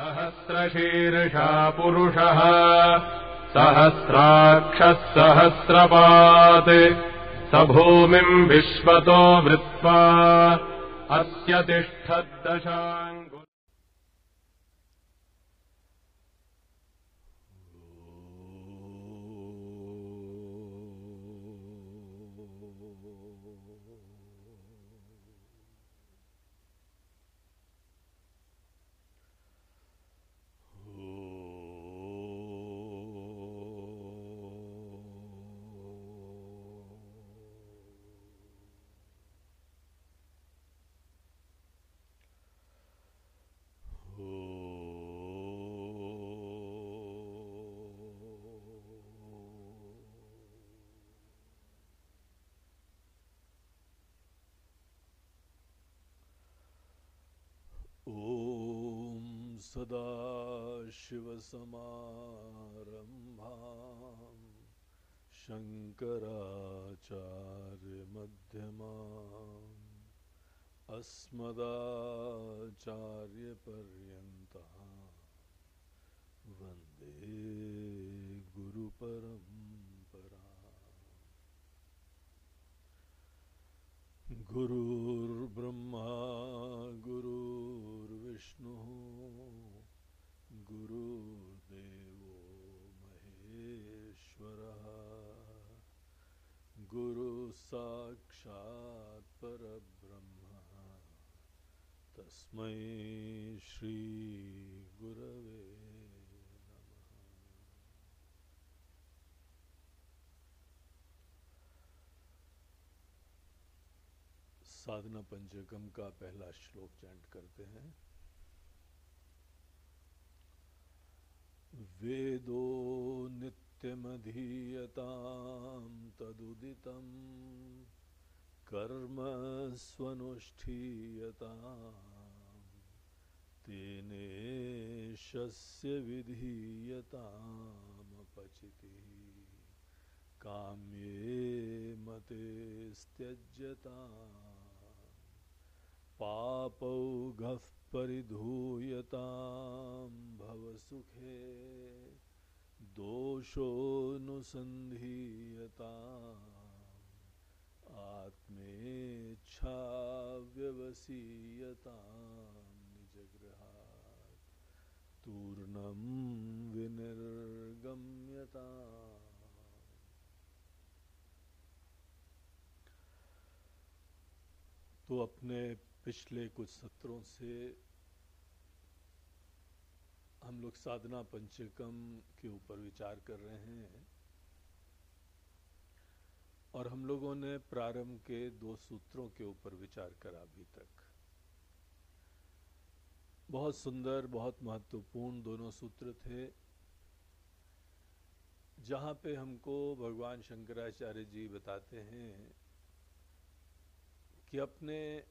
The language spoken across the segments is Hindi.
सहस्रशीर्षा पुरुषः सहस्राक्षः सहस्रपात् स भूमिम् विश्वतो वृत्वा अस्य तिष्ठद्दशाङ्गुलम्। ॐ सदाशिवसमारम्भाम् शङ्कराचार्यमध्यमाम् अस्मदाचार्यपर्यन्ताम् वन्दे गुरुपरम्पराम्। गुरुर्ब्रह्मा गुरुर्विष्णुः गुरुर्देवो महेश्वरः गुरुसाक्षात् परब्रह्म तस्मै श्री गुरवे नमः। साधना पंचकम का पहला श्लोक चैंट करते हैं। वेदो नित्यमधीयतां तदुदितं कर्म स्वनुष्ठीयतां तेनेशस्य विधीयतामपचितिः काम्ये मते त्यज्यताम् पापौघः परिधूयतां भवसुखे दोषोऽनुसन्धीयताम् आत्मेच्छा व्यवसीयतां निजगृहात् तूर्णं विनिर्गम्यताम्। तो अपने पिछले कुछ सत्रों से हम लोग साधना पंचकम के ऊपर विचार कर रहे हैं और हम लोगों ने प्रारंभ के 2 सूत्रों के ऊपर विचार करा अभी तक। बहुत सुंदर, बहुत महत्वपूर्ण दोनों सूत्र थे, जहां पे हमको भगवान शंकराचार्य जी बताते हैं कि अपने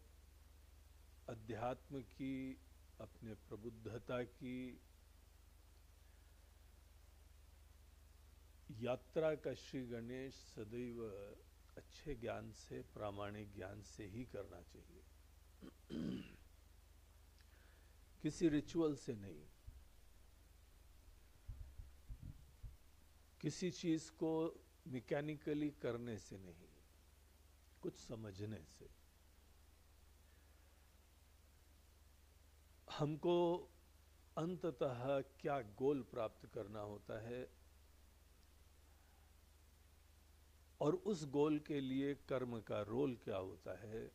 अध्यात्म की, अपने प्रबुद्धता की यात्रा का श्री गणेश सदैव अच्छे ज्ञान से, प्रामाणिक ज्ञान से ही करना चाहिए, किसी रिचुअल से नहीं, किसी चीज को मैकेनिकली करने से नहीं, कुछ समझने से। हमको अंततः क्या गोल प्राप्त करना होता है और उस गोल के लिए कर्म का रोल क्या होता है,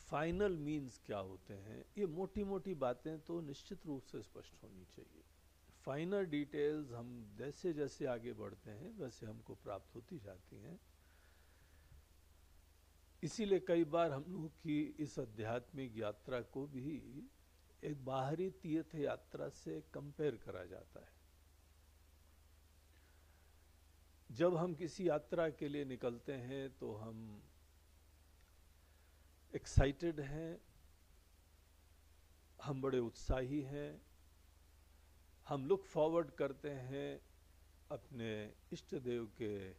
फाइनल मीन्स क्या होते हैं, ये मोटी मोटी बातें तो निश्चित रूप से स्पष्ट होनी चाहिए। फाइनल डिटेल्स हम जैसे जैसे आगे बढ़ते हैं वैसे हमको प्राप्त होती जाती हैं। इसीलिए कई बार हम लोग की इस आध्यात्मिक यात्रा को भी एक बाहरी तीर्थ यात्रा से कंपेयर करा जाता है। जब हम किसी यात्रा के लिए निकलते हैं तो हम एक्साइटेड हैं, हम बड़े उत्साही हैं, हम लुक फॉरवर्ड करते हैं अपने इष्ट देव के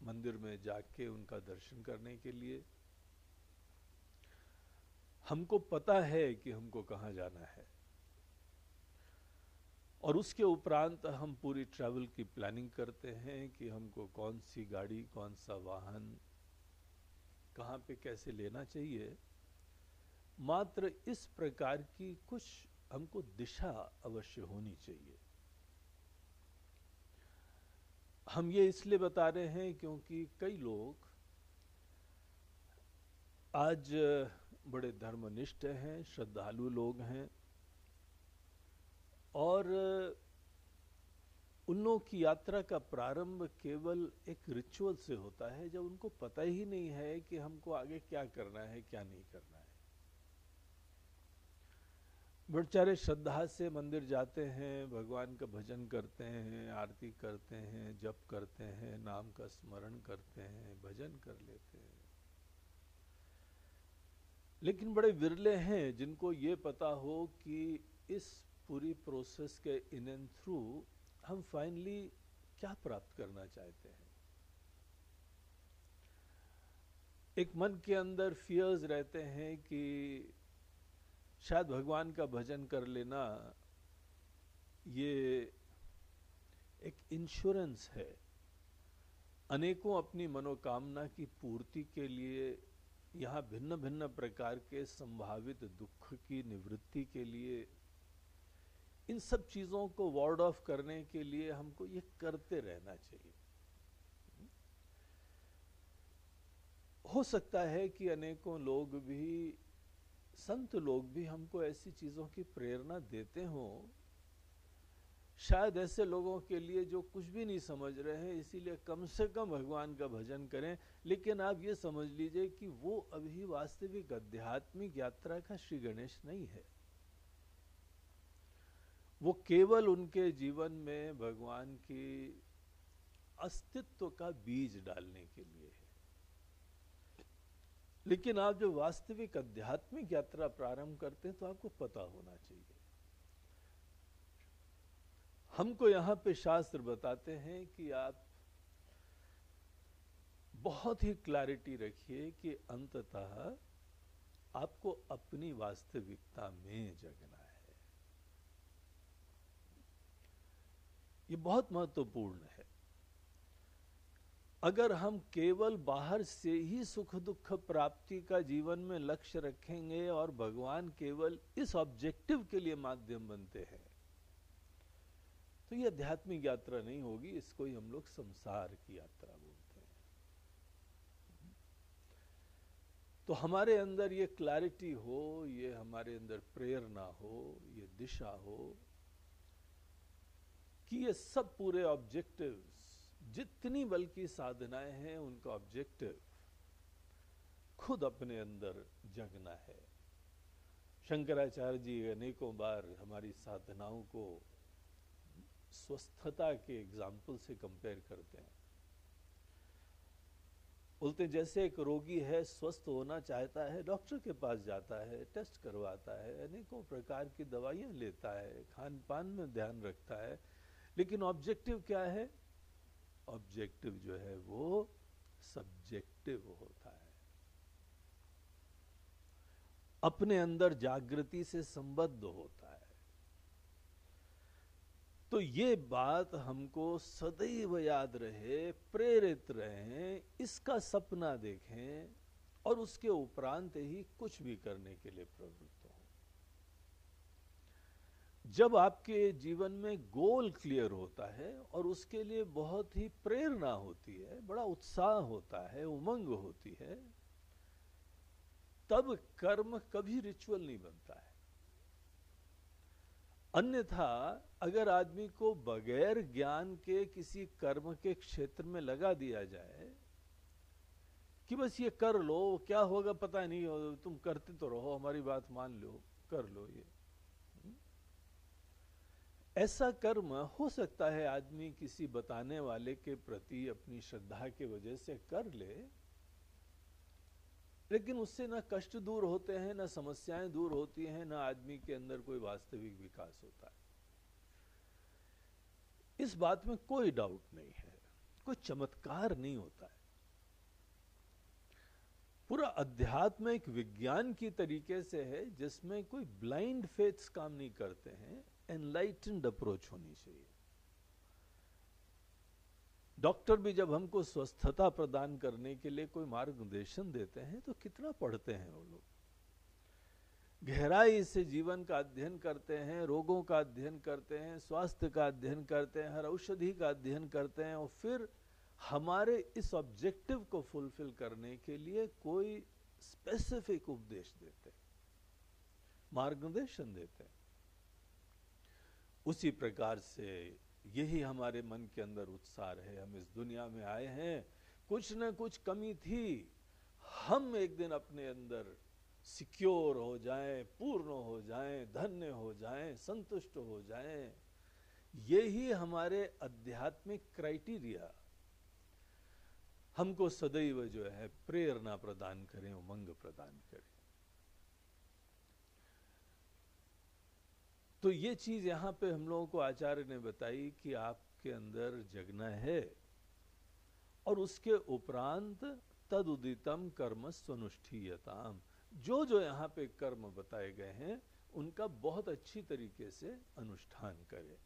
मंदिर में जाके उनका दर्शन करने के लिए। हमको पता है कि हमको कहाँ जाना है, और उसके उपरांत हम पूरी ट्रैवल की प्लानिंग करते हैं कि हमको कौन सी गाड़ी, कौन सा वाहन, कहाँ पे कैसे लेना चाहिए। मात्र इस प्रकार की कुछ हमको दिशा अवश्य होनी चाहिए। हम ये इसलिए बता रहे हैं क्योंकि कई लोग आज बड़े धर्मनिष्ठ हैं, श्रद्धालु लोग हैं, और उन लोगों की यात्रा का प्रारंभ केवल एक रिचुअल से होता है, जब उनको पता ही नहीं है कि हमको आगे क्या करना है, क्या नहीं करना है। बेचारे श्रद्धा से मंदिर जाते हैं, भगवान का भजन करते हैं, आरती करते हैं, जप करते हैं, नाम का स्मरण करते हैं, भजन कर लेते हैं। लेकिन बड़े विरले हैं जिनको ये पता हो कि इस पूरी प्रोसेस के इन एंड थ्रू हम फाइनली क्या प्राप्त करना चाहते हैं। एक मन के अंदर फियर्स रहते हैं कि शायद भगवान का भजन कर लेना ये एक इंश्योरेंस है। अनेकों अपनी मनोकामना की पूर्ति के लिए, यहाँ भिन्न भिन्न प्रकार के संभावित दुख की निवृत्ति के लिए, इन सब चीजों को वार्ड ऑफ करने के लिए हमको ये करते रहना चाहिए। हो सकता है कि अनेकों लोग भी, संत लोग भी हमको ऐसी चीजों की प्रेरणा देते हों। शायद ऐसे लोगों के लिए जो कुछ भी नहीं समझ रहे हैं, इसीलिए कम से कम भगवान का भजन करें। लेकिन आप ये समझ लीजिए कि वो अभी वास्तविक आध्यात्मिक यात्रा का श्री गणेश नहीं है। वो केवल उनके जीवन में भगवान की अस्तित्व का बीज डालने के लिए है। लेकिन आप जो वास्तविक आध्यात्मिक यात्रा प्रारंभ करते हैं तो आपको पता होना चाहिए। हमको यहां पे शास्त्र बताते हैं कि आप बहुत ही क्लैरिटी रखिए कि अंततः आपको अपनी वास्तविकता में जगना है। ये बहुत महत्वपूर्ण है। अगर हम केवल बाहर से ही सुख दुख प्राप्ति का जीवन में लक्ष्य रखेंगे और भगवान केवल इस ऑब्जेक्टिव के लिए माध्यम बनते हैं, तो ये आध्यात्मिक यात्रा नहीं होगी। इसको ही हम लोग संसार की यात्रा बोलते हैं। तो हमारे अंदर ये क्लैरिटी हो, ये हमारे अंदर प्रेरणा हो, ये दिशा हो कि ये सब पूरे ऑब्जेक्टिव्स, जितनी बल्कि साधनाएं हैं, उनका ऑब्जेक्टिव खुद अपने अंदर जगना है। शंकराचार्य जी अनेकों बार हमारी साधनाओं को स्वस्थता के एग्जाम्पल से कंपेयर करते हैं। बोलते जैसे एक रोगी है, स्वस्थ होना चाहता है, डॉक्टर के पास जाता है, टेस्ट करवाता है, अनेकों प्रकार की दवाइयां लेता है, खान पान में ध्यान रखता है, लेकिन ऑब्जेक्टिव क्या है? ऑब्जेक्टिव जो है वो सब्जेक्टिव होता है, अपने अंदर जागृति से संबद्ध होता है। तो ये बात हमको सदैव याद रहे, प्रेरित रहें, इसका सपना देखें और उसके उपरांत ही कुछ भी करने के लिए प्रवृत्त हो। जब आपके जीवन में गोल क्लियर होता है और उसके लिए बहुत ही प्रेरणा होती है, बड़ा उत्साह होता है, उमंग होती है, तब कर्म कभी रिचुअल नहीं बनता है। अन्यथा अगर आदमी को बगैर ज्ञान के किसी कर्म के क्षेत्र में लगा दिया जाए कि बस ये कर लो, क्या होगा पता नहीं, तुम करते तो रहो, हमारी बात मान लो, कर लो, ये ऐसा कर्म हो सकता है आदमी किसी बताने वाले के प्रति अपनी श्रद्धा के वजह से कर ले, लेकिन उससे ना कष्ट दूर होते हैं, ना समस्याएं दूर होती हैं, ना आदमी के अंदर कोई वास्तविक विकास होता है। इस बात में कोई डाउट नहीं है, कोई चमत्कार नहीं होता है। पूरा अध्यात्म एक विज्ञान की तरीके से है जिसमें कोई ब्लाइंड फेथ्स काम नहीं करते हैं, एनलाइटेंड अप्रोच होनी चाहिए। डॉक्टर भी जब हमको स्वस्थता प्रदान करने के लिए कोई मार्गदर्शन देते हैं तो कितना पढ़ते हैं वो लोग, गहराई से जीवन का अध्ययन करते हैं, रोगों का अध्ययन करते हैं, स्वास्थ्य का अध्ययन करते हैं, हर औषधि का अध्ययन करते हैं, और फिर हमारे इस ऑब्जेक्टिव को फुलफिल करने के लिए कोई स्पेसिफिक उपदेश देते हैं, मार्गदर्शन देते हैं। उसी प्रकार से यही हमारे मन के अंदर उत्साह है। हम इस दुनिया में आए हैं, कुछ न कुछ कमी थी, हम एक दिन अपने अंदर सिक्योर हो जाएं, पूर्ण हो जाएं, धन्य हो जाएं, संतुष्ट हो जाएं। यही हमारे आध्यात्मिक क्राइटेरिया हमको सदैव जो है प्रेरणा प्रदान करें, उमंग प्रदान करें। तो ये चीज यहां पे हम लोगों को आचार्य ने बताई कि आपके अंदर जगना है, और उसके उपरांत तदुदितम कर्म स्वनुष्ठीयताम, जो जो यहाँ पे कर्म बताए गए हैं उनका बहुत अच्छी तरीके से अनुष्ठान करें।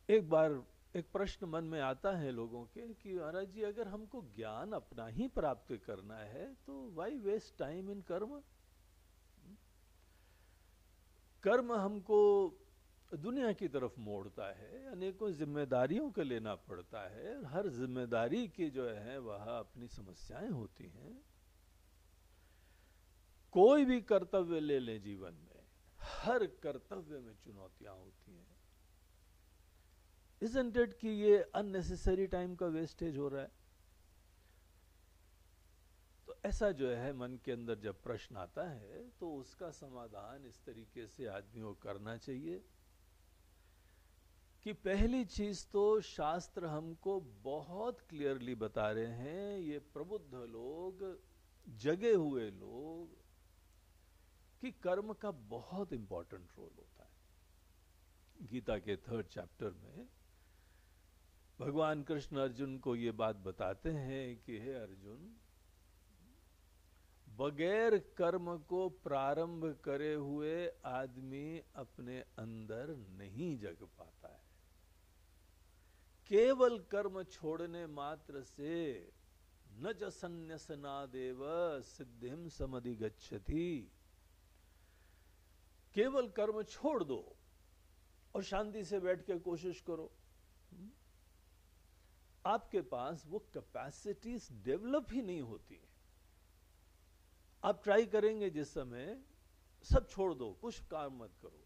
एक बार एक प्रश्न मन में आता है लोगों के कि महाराज जी, अगर हमको ज्ञान अपना ही प्राप्त करना है तो व्हाई वेस्ट टाइम इन कर्म? कर्म हमको दुनिया की तरफ मोड़ता है, अनेकों जिम्मेदारियों को लेना पड़ता है, हर जिम्मेदारी की जो है वह अपनी समस्याएं होती हैं। कोई भी कर्तव्य ले लें जीवन में, हर कर्तव्य में चुनौतियां होती हैं। Isn't it कि ये अननेसेसरी टाइम का वेस्टेज हो रहा है? तो ऐसा जो है मन के अंदर जब प्रश्न आता है तो उसका समाधान इस तरीके से आदमी को करना चाहिए कि पहली चीज तो शास्त्र हमको बहुत क्लियरली बता रहे हैं, ये प्रबुद्ध लोग, जगे हुए लोग, कि कर्म का बहुत इंपॉर्टेंट रोल होता है। गीता के 3rd चैप्टर में भगवान कृष्ण अर्जुन को ये बात बताते हैं कि हे अर्जुन, बगैर कर्म को प्रारंभ करे हुए आदमी अपने अंदर नहीं जग पाता है। केवल कर्म छोड़ने मात्र से न च संन्यसनादेव सिद्धिम समधिगच्छति। केवल कर्म छोड़ दो और शांति से बैठ के कोशिश करो, आपके पास वो कैपेसिटीज डेवलप ही नहीं होती है। आप ट्राई करेंगे जिस समय, सब छोड़ दो, कुछ काम मत करो,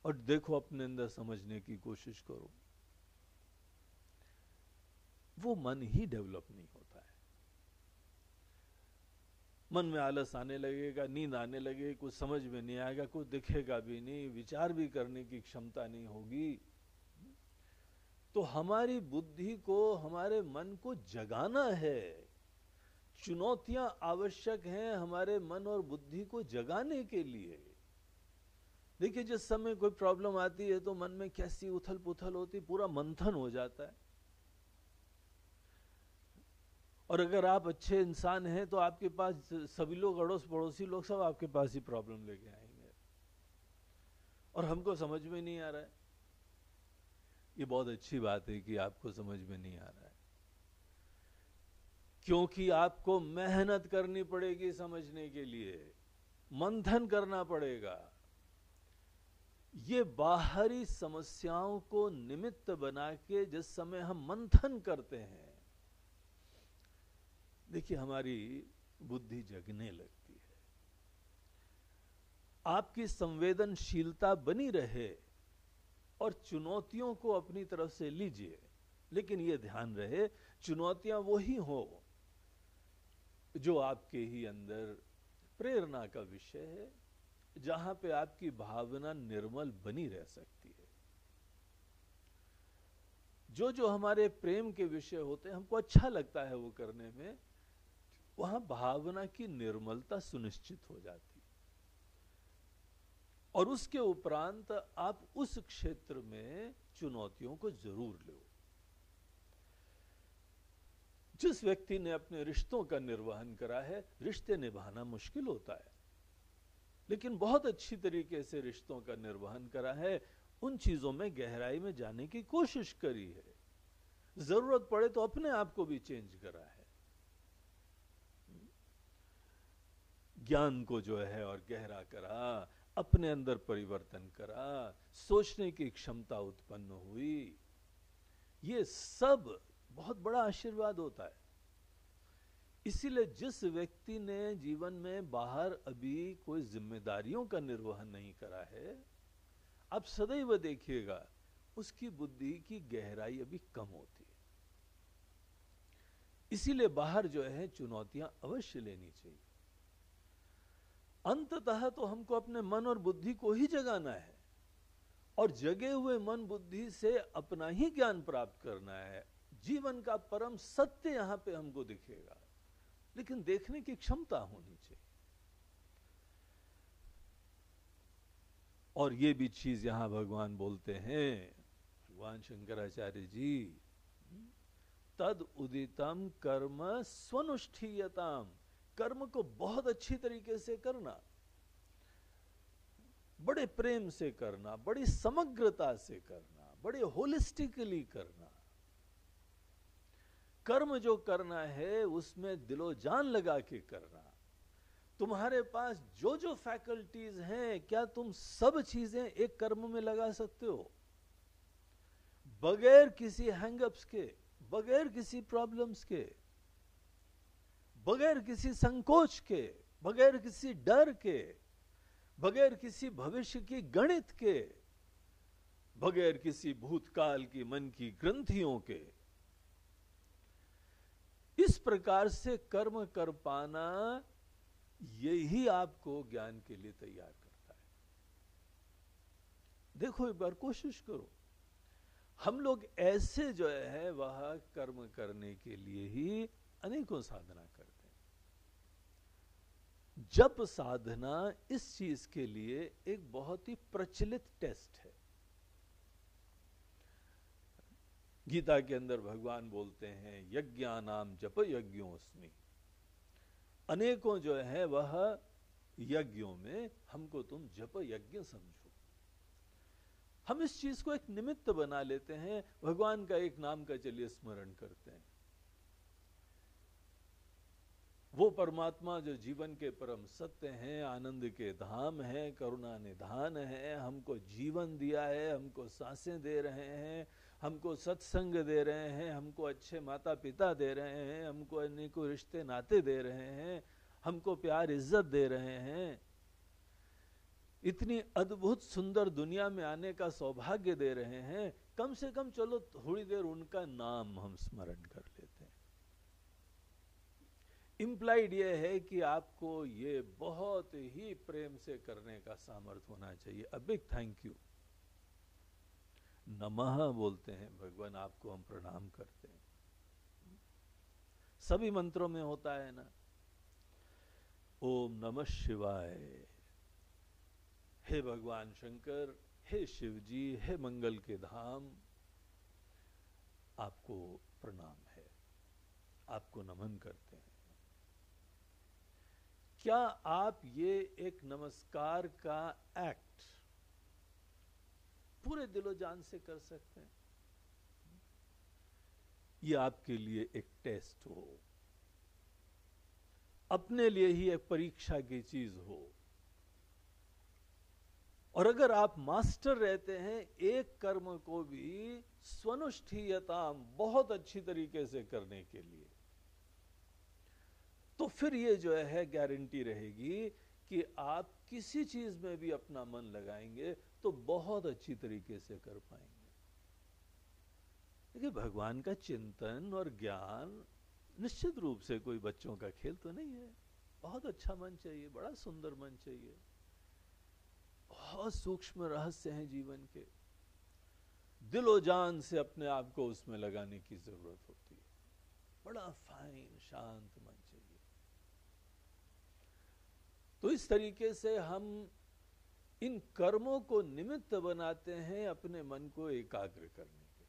और देखो अपने अंदर समझने की कोशिश करो, वो मन ही डेवलप नहीं होता है। मन में आलस आने लगेगा, नींद आने लगेगी, कुछ समझ में नहीं आएगा, कुछ दिखेगा भी नहीं, विचार भी करने की क्षमता नहीं होगी। तो हमारी बुद्धि को, हमारे मन को जगाना है, चुनौतियां आवश्यक हैं हमारे मन और बुद्धि को जगाने के लिए। देखिए, जिस समय कोई प्रॉब्लम आती है तो मन में कैसी उथल पुथल होती, पूरा मंथन हो जाता है। और अगर आप अच्छे इंसान हैं तो आपके पास सभी लोग, अड़ोस पड़ोसी लोग, सब आपके पास ही प्रॉब्लम लेके आएंगे, और हमको समझ में नहीं आ रहा है। ये बहुत अच्छी बात है कि आपको समझ में नहीं आ रहा है, क्योंकि आपको मेहनत करनी पड़ेगी समझने के लिए, मंथन करना पड़ेगा। ये बाहरी समस्याओं को निमित्त बना के जिस समय हम मंथन करते हैं, देखिए हमारी बुद्धि जगने लगती है। आपकी संवेदनशीलता बनी रहे और चुनौतियों को अपनी तरफ से लीजिए, लेकिन ये ध्यान रहे चुनौतियां वही हो जो आपके ही अंदर प्रेरणा का विषय है, जहां पे आपकी भावना निर्मल बनी रह सकती है। जो जो हमारे प्रेम के विषय होते हैं, हमको अच्छा लगता है वो करने में, वहां भावना की निर्मलता सुनिश्चित हो जाती है। और उसके उपरांत आप उस क्षेत्र में चुनौतियों को जरूर लो। जिस व्यक्ति ने अपने रिश्तों का निर्वहन करा है, रिश्ते निभाना मुश्किल होता है, लेकिन बहुत अच्छी तरीके से रिश्तों का निर्वहन करा है, उन चीजों में गहराई में जाने की कोशिश करी है, जरूरत पड़े तो अपने आप को भी चेंज करा है, ज्ञान को जो है और गहरा करा, अपने अंदर परिवर्तन करा, सोचने की क्षमता उत्पन्न हुई। ये सब बहुत बड़ा आशीर्वाद होता है। इसीलिए जिस व्यक्ति ने जीवन में बाहर अभी कोई जिम्मेदारियों का निर्वहन नहीं करा है, आप सदैव देखिएगा उसकी बुद्धि की गहराई अभी कम होती है। इसीलिए बाहर जो है चुनौतियां अवश्य लेनी चाहिए। अंततः तो हमको अपने मन और बुद्धि को ही जगाना है, और जगे हुए मन बुद्धि से अपना ही ज्ञान प्राप्त करना है। जीवन का परम सत्य यहां पे हमको दिखेगा, लेकिन देखने की क्षमता होनी चाहिए। और ये भी चीज यहां भगवान बोलते हैं, भगवान शंकराचार्य जी, तद उदितम कर्म स्वनुष्ठीयताम, कर्म को बहुत अच्छी तरीके से करना, बड़े प्रेम से करना, बड़ी समग्रता से करना, बड़े होलिस्टिकली करना। कर्म जो करना है उसमें दिलो जान लगा के करना। तुम्हारे पास जो जो फैकल्टीज हैं, क्या तुम सब चीजें एक कर्म में लगा सकते हो? बगैर किसी हैंगअप्स के, बगैर किसी प्रॉब्लम्स के, बगैर किसी संकोच के, बगैर किसी डर के, बगैर किसी भविष्य की गणित के, बगैर किसी भूतकाल की मन की ग्रंथियों के। इस प्रकार से कर्म कर पाना, यही आपको ज्ञान के लिए तैयार करता है। देखो एक बार कोशिश करो, हम लोग ऐसे जो है वह कर्म करने के लिए ही अनेकों साधना करते हैं। जप साधना इस चीज के लिए एक बहुत ही प्रचलित टेस्ट है। गीता के अंदर भगवान बोलते हैं, यज्ञानाम जप यज्ञोस्मि। अनेकों जो है वह यज्ञों में हमको तुम जप यज्ञ समझो। हम इस चीज को एक निमित्त बना लेते हैं, भगवान का एक नाम का चलिए स्मरण करते हैं। वो परमात्मा जो जीवन के परम सत्य हैं, आनंद के धाम हैं, करुणा निधान है, हमको जीवन दिया है, हमको सांसें दे रहे हैं, हमको सत्संग दे रहे हैं, हमको अच्छे माता पिता दे रहे हैं, हमको अनेकों रिश्ते नाते दे रहे हैं, हमको प्यार इज्जत दे रहे हैं, इतनी अद्भुत सुंदर दुनिया में आने का सौभाग्य दे रहे हैं। कम से कम चलो थोड़ी देर उनका नाम हम स्मरण कर लेते हैं। इंप्लाइड ये है कि आपको ये बहुत ही प्रेम से करने का सामर्थ्य होना चाहिए। अ बिग थैंक यू, नमः बोलते हैं भगवान, आपको हम प्रणाम करते हैं। सभी मंत्रों में होता है ना, ओम नमः शिवाय, हे भगवान शंकर, हे शिव जी, हे मंगल के धाम, आपको प्रणाम है, आपको नमन करते हैं। क्या आप ये एक नमस्कार का एक्ट पूरे दिलो जान से कर सकते हैं? ये आपके लिए एक टेस्ट हो, अपने लिए ही एक परीक्षा की चीज हो। और अगर आप मास्टर रहते हैं एक कर्म को भी स्वनुष्ठीयता बहुत अच्छी तरीके से करने के लिए, तो फिर ये जो है गारंटी रहेगी कि आप किसी चीज में भी अपना मन लगाएंगे तो बहुत अच्छी तरीके से कर पाएंगे। देखिए, भगवान का चिंतन और ज्ञान निश्चित रूप से कोई बच्चों का खेल तो नहीं है। बहुत अच्छा मन चाहिए, बड़ा सुंदर मन चाहिए, बहुत सूक्ष्म रहस्य हैं जीवन के, दिलो जान से अपने आप को उसमें लगाने की जरूरत होती है। बड़ा फाइन शांत मन चाहिए। तो इस तरीके से हम इन कर्मों को निमित्त बनाते हैं अपने मन को एकाग्र करने के,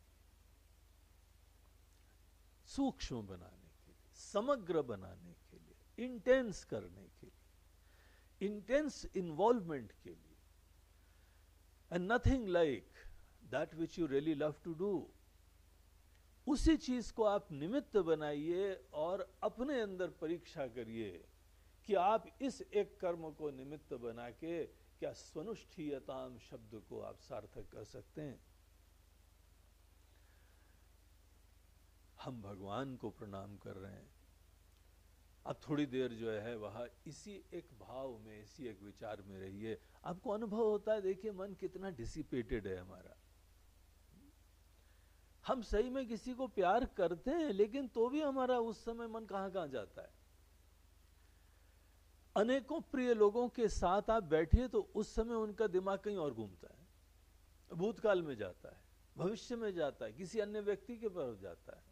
सूक्ष्म बनाने के। समग्र बनाने के लिए, इंटेंस करने के लिए, इंटेंस इन्वॉल्वमेंट के लिए, and nothing like that which you really love to do. उसी चीज को आप निमित्त बनाइए और अपने अंदर परीक्षा करिए कि आप इस एक कर्म को निमित्त बना के क्या स्वनुष्ठीयताम शब्द को आप सार्थक कर सकते हैं। हम भगवान को प्रणाम कर रहे हैं, अब थोड़ी देर जो है वह इसी एक भाव में, इसी एक विचार में रहिए। आपको अनुभव होता है, देखिए मन कितना डिसिपेटेड है हमारा। हम सही में किसी को प्यार करते हैं, लेकिन तो भी हमारा उस समय मन कहां कहां जाता है। अनेकों प्रिय लोगों के साथ आप बैठिए तो उस समय उनका दिमाग कहीं और घूमता है, भूतकाल में जाता है, भविष्य में जाता है, किसी अन्य व्यक्ति के पास जाता है।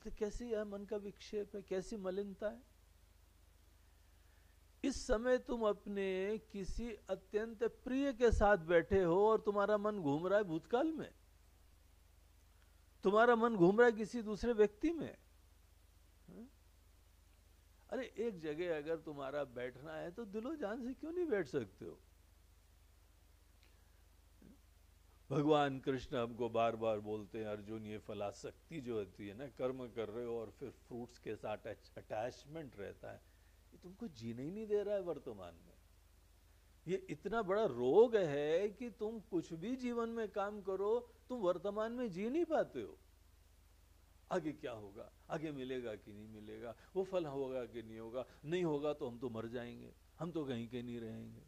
तो कैसी यह मन का विक्षेप है, कैसी मलिनता है। इस समय तुम अपने किसी अत्यंत प्रिय के साथ बैठे हो और तुम्हारा मन घूम रहा है भूतकाल में, तुम्हारा मन घूम रहा है किसी दूसरे व्यक्ति में। अरे एक जगह अगर तुम्हारा बैठना है तो दिलो जान से क्यों नहीं बैठ सकते हो। भगवान कृष्ण हमको बार बार बोलते हैं, अर्जुन ये फलासक्ति जो होती है ना, कर्म कर रहे हो और फिर फ्रूट्स के साथ अटैचमेंट रहता है, ये तुमको जीने ही नहीं दे रहा है वर्तमान में। ये इतना बड़ा रोग है कि तुम कुछ भी जीवन में काम करो, तुम वर्तमान में जी नहीं पाते हो। आगे क्या होगा, आगे मिलेगा कि नहीं मिलेगा, वो फल होगा कि नहीं होगा, नहीं होगा तो हम तो मर जाएंगे, हम तो कहीं के नहीं रहेंगे।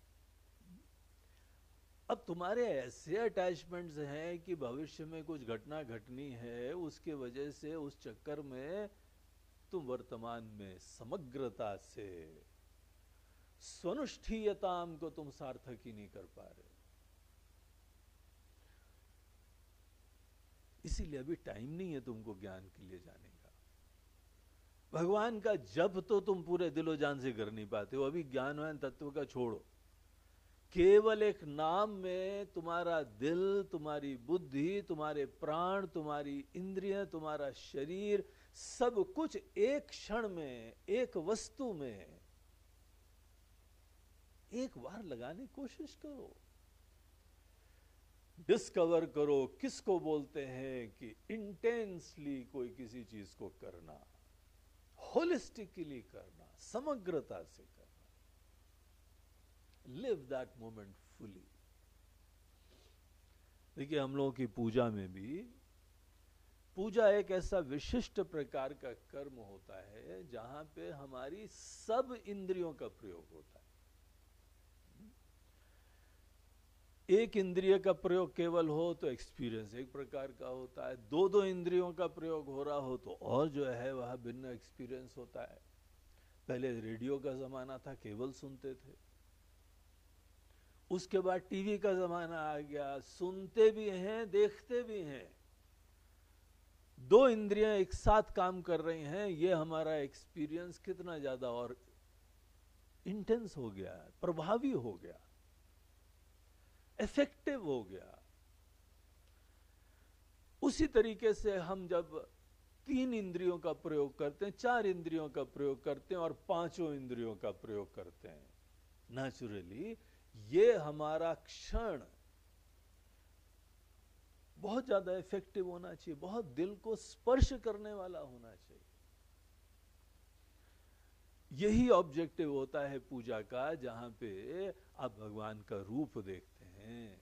अब तुम्हारे ऐसे अटैचमेंट्स हैं कि भविष्य में कुछ घटना घटनी है, उसके वजह से उस चक्कर में तुम वर्तमान में समग्रता से स्वनुष्ठीयताम को तुम सार्थक ही नहीं कर पा रहे। इसीलिए अभी टाइम नहीं है तुमको ज्ञान के लिए जाने का। भगवान का जप तो तुम पूरे दिलो जान से कर नहीं पाते हो, अभी ज्ञानवान तत्व का छोड़ो। केवल एक नाम में तुम्हारा दिल, तुम्हारी बुद्धि, तुम्हारे प्राण, तुम्हारी इंद्रियां, तुम्हारा शरीर, सब कुछ एक क्षण में, एक वस्तु में एक बार लगाने की कोशिश करो। डिस्कवर करो किसको बोलते हैं कि इंटेंसली कोई किसी चीज को करना, होलिस्टिकली करना, समग्रता से करना। Live that moment fully. देखिए हम लोगों की पूजा में भी, पूजा एक ऐसा विशिष्ट प्रकार का कर्म होता है जहां पे हमारी सब इंद्रियों का प्रयोग होता है। एक इंद्रिय का प्रयोग केवल हो तो एक्सपीरियंस एक प्रकार का होता है, दो दो इंद्रियों का प्रयोग हो रहा हो तो और जो है वह भिन्न एक्सपीरियंस होता है। पहले रेडियो का जमाना था, केवल सुनते थे, उसके बाद टीवी का जमाना आ गया, सुनते भी हैं देखते भी हैं, दो इंद्रियां एक साथ काम कर रही हैं। ये हमारा एक्सपीरियंस कितना ज्यादा और इंटेंस हो गया, प्रभावी हो गया, इफेक्टिव हो गया। उसी तरीके से हम जब तीन इंद्रियों का प्रयोग करते हैं, चार इंद्रियों का प्रयोग करते हैं और पांचों इंद्रियों का प्रयोग करते हैं, नेचुरली ये हमारा क्षण बहुत ज्यादा इफेक्टिव होना चाहिए, बहुत दिल को स्पर्श करने वाला होना चाहिए। यही ऑब्जेक्टिव होता है पूजा का, जहां पे आप भगवान का रूप देखते हैं।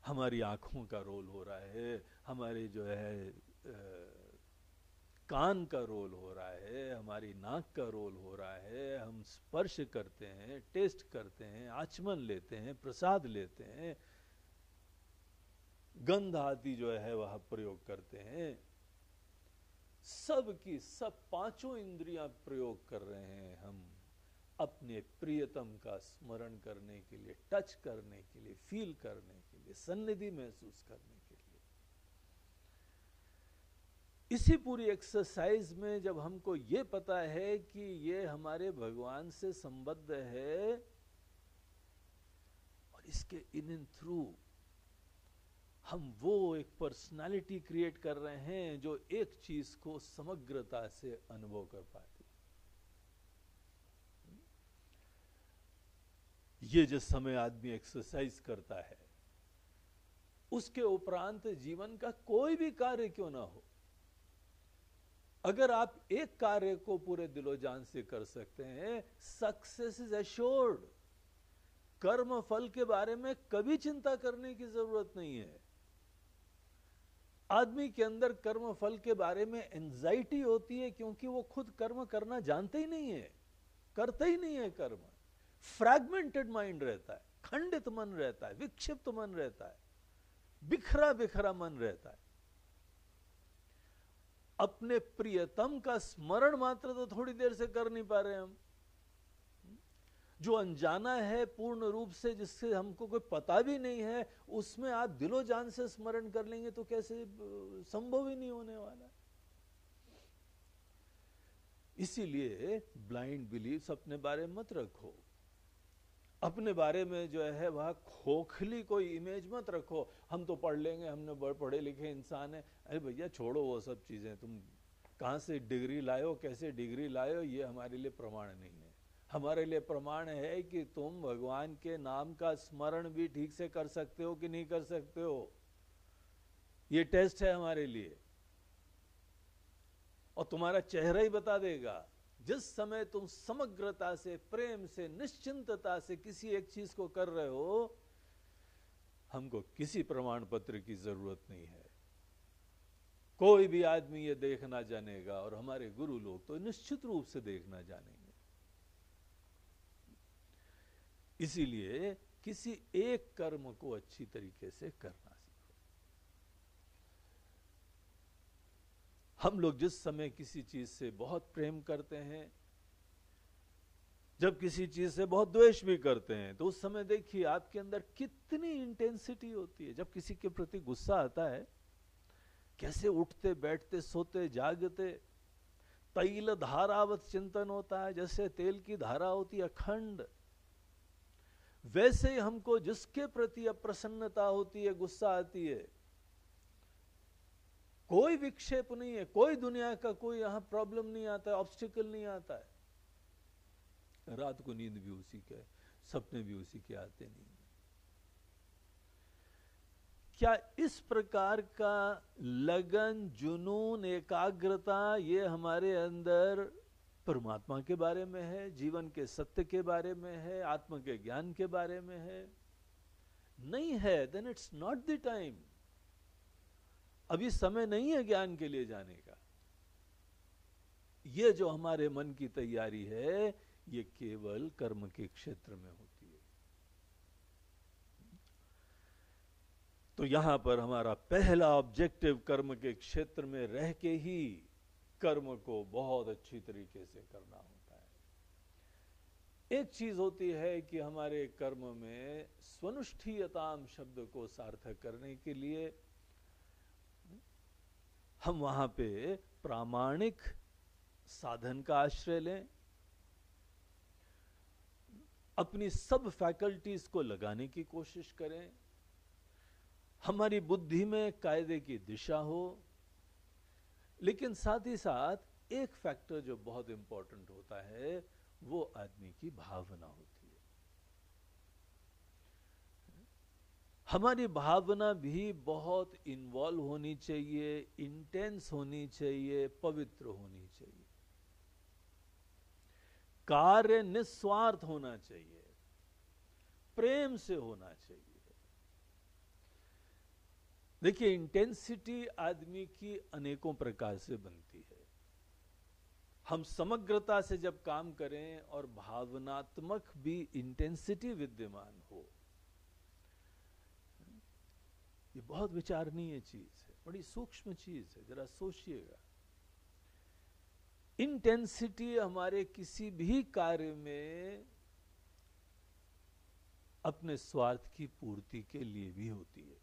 हमारी आंखों का रोल हो रहा है, हमारे जो है कान का रोल हो रहा है, हमारी नाक का रोल हो रहा है। हम स्पर्श करते हैं, टेस्ट करते हैं, आचमन लेते हैं, प्रसाद लेते हैं, गंध आदि जो है वह प्रयोग करते हैं। सब की सब पांचों इंद्रियां प्रयोग कर रहे हैं हम अपने प्रियतम का स्मरण करने के लिए, टच करने के लिए, फील करने के लिए, सन्निधि महसूस करने के लिए। इसी पूरी एक्सरसाइज में जब हमको ये पता है कि ये हमारे भगवान से संबद्ध है और इसके इन एंड थ्रू हम वो एक पर्सनालिटी क्रिएट कर रहे हैं जो एक चीज को समग्रता से अनुभव कर पाती। ये जिस समय आदमी एक्सरसाइज करता है, उसके उपरांत जीवन का कोई भी कार्य क्यों ना हो, अगर आप एक कार्य को पूरे दिलो जान से कर सकते हैं, सक्सेस इज एश्योर्ड। कर्म फल के बारे में कभी चिंता करने की जरूरत नहीं है। आदमी के अंदर कर्म फल के बारे में एंजाइटी होती है क्योंकि वो खुद कर्म करना जानते ही नहीं है, करते ही नहीं है कर्म। फ्रैगमेंटेड माइंड रहता है, खंडित मन रहता है, विक्षिप्त मन रहता है, बिखरा बिखरा मन रहता है। अपने प्रियतम का स्मरण मात्र तो थोड़ी देर से कर नहीं पा रहे हम। जो अनजाना है पूर्ण रूप से, जिससे हमको कोई पता भी नहीं है, उसमें आप दिलो जान से स्मरण कर लेंगे तो कैसे, संभव ही नहीं होने वाला। इसीलिए ब्लाइंड बिलीव्स अपने बारे में मत रखो। अपने बारे में जो है वह खोखली कोई इमेज मत रखो। हम तो पढ़ लेंगे, हमने बड़े पढ़े लिखे इंसान है। अरे भैया छोड़ो वो सब चीजें, तुम कहां से डिग्री लायो, कैसे डिग्री लायो, ये हमारे लिए प्रमाण नहीं है। हमारे लिए प्रमाण है कि तुम भगवान के नाम का स्मरण भी ठीक से कर सकते हो कि नहीं कर सकते हो। ये टेस्ट है हमारे लिए, और तुम्हारा चेहरा ही बता देगा। जिस समय तुम समग्रता से, प्रेम से, निश्चिंतता से किसी एक चीज को कर रहे हो, हमको किसी प्रमाण पत्र की जरूरत नहीं है। कोई भी आदमी ये देखना जानेगा, और हमारे गुरु लोग तो निश्चित रूप से देखना जानेंगे। इसीलिए किसी एक कर्म को अच्छी तरीके से करना सीखो। हम लोग जिस समय किसी चीज से बहुत प्रेम करते हैं, जब किसी चीज से बहुत द्वेष भी करते हैं, तो उस समय देखिए आपके अंदर कितनी इंटेंसिटी होती है। जब किसी के प्रति गुस्सा आता है, कैसे उठते बैठते सोते जागते तैल धारावत चिंतन होता है। जैसे तेल की धारा होती है अखंड, वैसे ही हमको जिसके प्रति अप्रसन्नता होती है, गुस्सा आती है, कोई विक्षेप नहीं है, कोई दुनिया का कोई यहां प्रॉब्लम नहीं आता है, ऑब्स्टिकल नहीं आता है। रात को नींद भी उसी के, सपने भी उसी के आते नहीं। क्या इस प्रकार का लगन, जुनून, एकाग्रता ये हमारे अंदर परमात्मा के बारे में है, जीवन के सत्य के बारे में है, आत्मा के ज्ञान के बारे में है? नहीं है, then it's not the time. अभी समय नहीं है ज्ञान के लिए जाने का। ये जो हमारे मन की तैयारी है, ये केवल कर्म के क्षेत्र में होती है। तो यहां पर हमारा पहला ऑब्जेक्टिव कर्म के क्षेत्र में रह के ही कर्म को बहुत अच्छी तरीके से करना होता है। एक चीज होती है कि हमारे कर्म में स्वनुष्ठीयताम शब्द को सार्थक करने के लिए हम वहां पे प्रामाणिक साधन का आश्रय लें, अपनी सब फैकल्टीज को लगाने की कोशिश करें, हमारी बुद्धि में कायदे की दिशा हो। लेकिन साथ ही साथ एक फैक्टर जो बहुत इंपॉर्टेंट होता है, वो आदमी की भावना होती है। हमारी भावना भी बहुत इन्वॉल्व होनी चाहिए, इंटेंस होनी चाहिए, पवित्र होनी चाहिए। कार्य निस्वार्थ होना चाहिए, प्रेम से होना चाहिए। देखिए, इंटेंसिटी आदमी की अनेकों प्रकार से बनती है। हम समग्रता से जब काम करें और भावनात्मक भी इंटेंसिटी विद्यमान हो, ये बहुत विचारणीय चीज है, बड़ी सूक्ष्म चीज है, जरा सोचिएगा। इंटेंसिटी हमारे किसी भी कार्य में अपने स्वार्थ की पूर्ति के लिए भी होती है।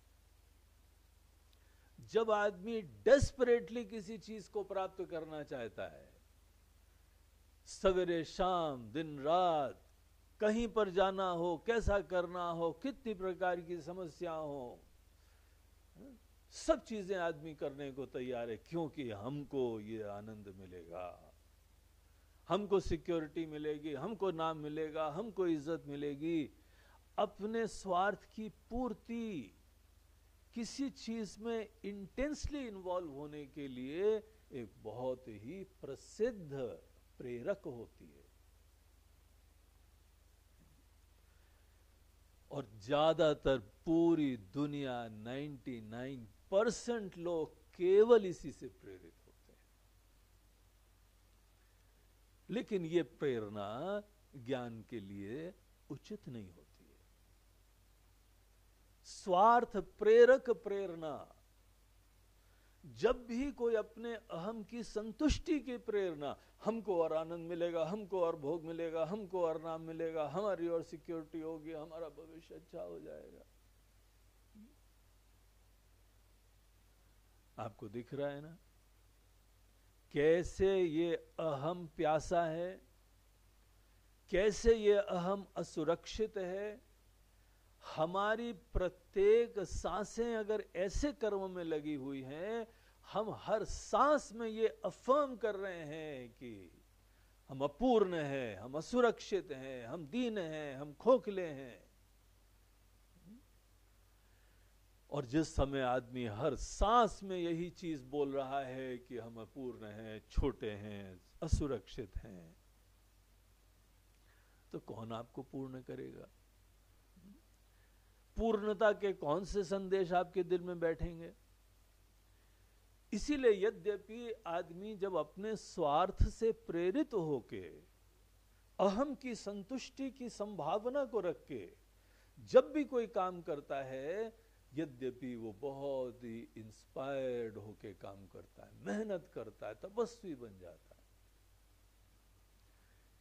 जब आदमी डेस्परेटली किसी चीज को प्राप्त करना चाहता है, सवेरे शाम दिन रात कहीं पर जाना हो, कैसा करना हो, कितनी प्रकार की समस्या हो, सब चीजें आदमी करने को तैयार है, क्योंकि हमको ये आनंद मिलेगा, हमको सिक्योरिटी मिलेगी, हमको नाम मिलेगा, हमको इज्जत मिलेगी। अपने स्वार्थ की पूर्ति किसी चीज में इंटेंसली इन्वॉल्व होने के लिए एक बहुत ही प्रसिद्ध प्रेरक होती है। और ज्यादातर पूरी दुनिया 99% लोग केवल इसी से प्रेरित होते हैं। लेकिन ये प्रेरणा ज्ञान के लिए उचित नहीं होती है। स्वार्थ प्रेरक प्रेरणा, जब भी कोई अपने अहम की संतुष्टि की प्रेरणा, हमको और आनंद मिलेगा, हमको और भोग मिलेगा, हमको और नाम मिलेगा, हमारी और सिक्योरिटी होगी, हमारा भविष्य अच्छा हो जाएगा। आपको दिख रहा है ना कैसे ये अहम प्यासा है, कैसे ये अहम असुरक्षित है। हमारी प्रत्येक सांसें अगर ऐसे कर्म में लगी हुई हैं, हम हर सांस में ये अफर्म कर रहे हैं कि हम अपूर्ण हैं, हम असुरक्षित हैं, हम दीन हैं, हम खोखले हैं। और जिस समय आदमी हर सांस में यही चीज बोल रहा है कि हम अपूर्ण हैं, छोटे हैं, असुरक्षित हैं, तो कौन आपको पूर्ण करेगा? पूर्णता के कौन से संदेश आपके दिल में बैठेंगे? इसीलिए यद्यपि आदमी जब अपने स्वार्थ से प्रेरित होके अहम की संतुष्टि की संभावना को रख के जब भी कोई काम करता है, यद्यपि वो बहुत ही इंस्पायर्ड होके काम करता है, मेहनत करता है, तपस्वी बन जाता है।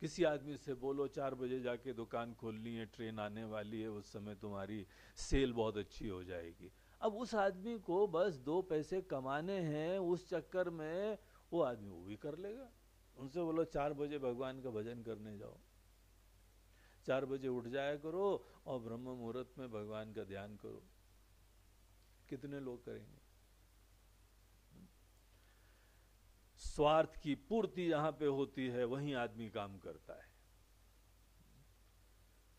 किसी आदमी से बोलो 4 बजे जाके दुकान खोलनी है, ट्रेन आने वाली है, उस समय तुम्हारी सेल बहुत अच्छी हो जाएगी। अब उस आदमी को बस 2 पैसे कमाने हैं, उस चक्कर में वो आदमी वो भी कर लेगा। उनसे बोलो 4 बजे भगवान का भजन करने जाओ, 4 बजे उठ जाया करो और ब्रह्म मुहूर्त में भगवान का ध्यान करो। कितने लोग करेंगे? स्वार्थ की पूर्ति जहां पे होती है वहीं आदमी काम करता है।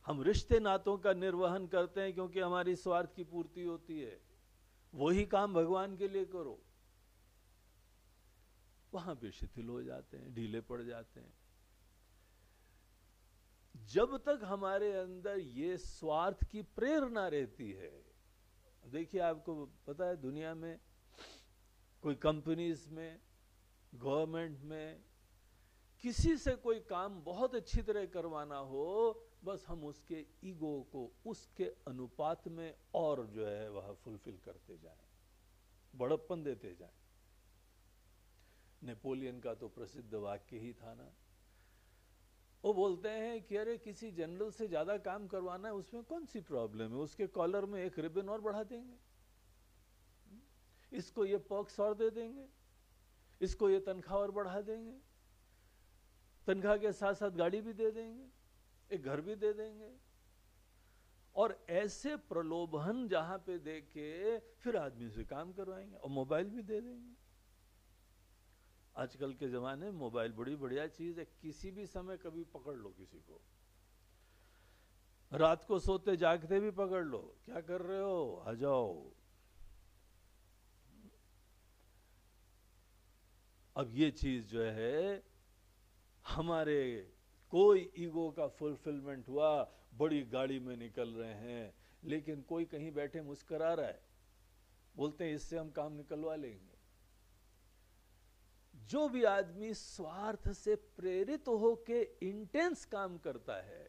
हम रिश्ते नातों का निर्वहन करते हैं क्योंकि हमारी स्वार्थ की पूर्ति होती है। वही काम भगवान के लिए करो, वहां पे शिथिल हो जाते हैं, ढीले पड़ जाते हैं। जब तक हमारे अंदर ये स्वार्थ की प्रेरणा रहती है, देखिए आपको पता है दुनिया में कोई कंपनीज में, गवर्नमेंट में किसी से कोई काम बहुत अच्छी तरह करवाना हो, बस हम उसके ईगो को उसके अनुपात में और जो है वह फुलफिल करते जाएं, बड़प्पन देते जाएं। नेपोलियन का तो प्रसिद्ध वाक्य ही था ना, वो बोलते हैं कि अरे किसी जनरल से ज्यादा काम करवाना है, उसमें कौन सी प्रॉब्लम है, उसके कॉलर में एक रिबन और बढ़ा देंगे, इसको ये पर्क्स और दे देंगे, इसको ये तनख्वाह और बढ़ा देंगे, तनख्वाह के साथ साथ गाड़ी भी दे देंगे, एक घर भी दे देंगे। और ऐसे प्रलोभन जहां पे देके फिर आदमी से काम करवाएंगे और मोबाइल भी दे देंगे। आजकल के जमाने में मोबाइल बड़ी बढ़िया चीज है, किसी भी समय कभी पकड़ लो किसी को, रात को सोते जागते भी पकड़ लो, क्या कर रहे हो, आ जाओ। अब ये चीज जो है हमारे कोई ईगो का फुलफिलमेंट हुआ, बड़ी गाड़ी में निकल रहे हैं, लेकिन कोई कहीं बैठे मुस्कुरा रहा है, बोलते हैं इससे हम काम निकलवा लेंगे। जो भी आदमी स्वार्थ से प्रेरित होके इंटेंस काम करता है,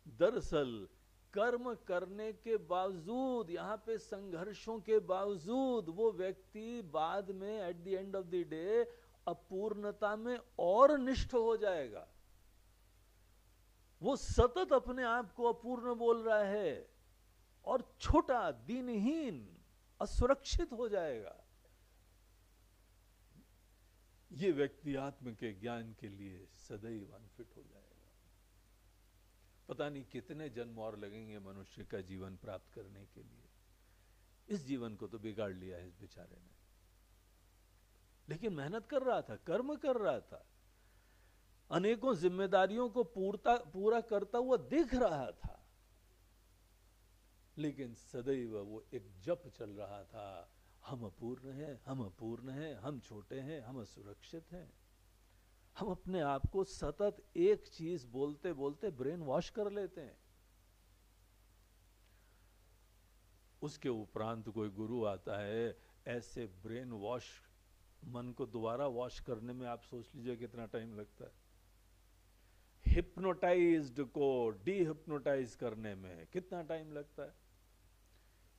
दरअसल कर्म करने के बावजूद, यहां पे संघर्षों के बावजूद, वो व्यक्ति बाद में at the end of the day अपूर्णता में और निष्ठ हो जाएगा। वो सतत अपने आप को अपूर्ण बोल रहा है और छोटा, दीनहीन, असुरक्षित हो जाएगा। ये व्यक्ति आत्म के ज्ञान के लिए सदैव अनफिट हो जाएगा। पता नहीं कितने जन्म और लगेंगे मनुष्य का जीवन प्राप्त करने के लिए। इस जीवन को तो बिगाड़ लिया है इस बेचारे ने। लेकिन मेहनत कर रहा था, कर्म कर रहा था, अनेकों जिम्मेदारियों को पूरा करता हुआ दिख रहा था, लेकिन सदैव वो एक जप चल रहा था, हम अपूर्ण हैं, हम अपूर्ण हैं, हम छोटे हैं, हम असुरक्षित हैं। हम अपने आप को सतत एक चीज बोलते बोलते ब्रेन वॉश कर लेते हैं। उसके उपरांत कोई गुरु आता है, ऐसे ब्रेन वॉश, मन को दोबारा वॉश करने में आप सोच लीजिए कितना टाइम लगता है। हिप्नोटाइज्ड को डीहिप्नोटाइज करने में कितना टाइम लगता है।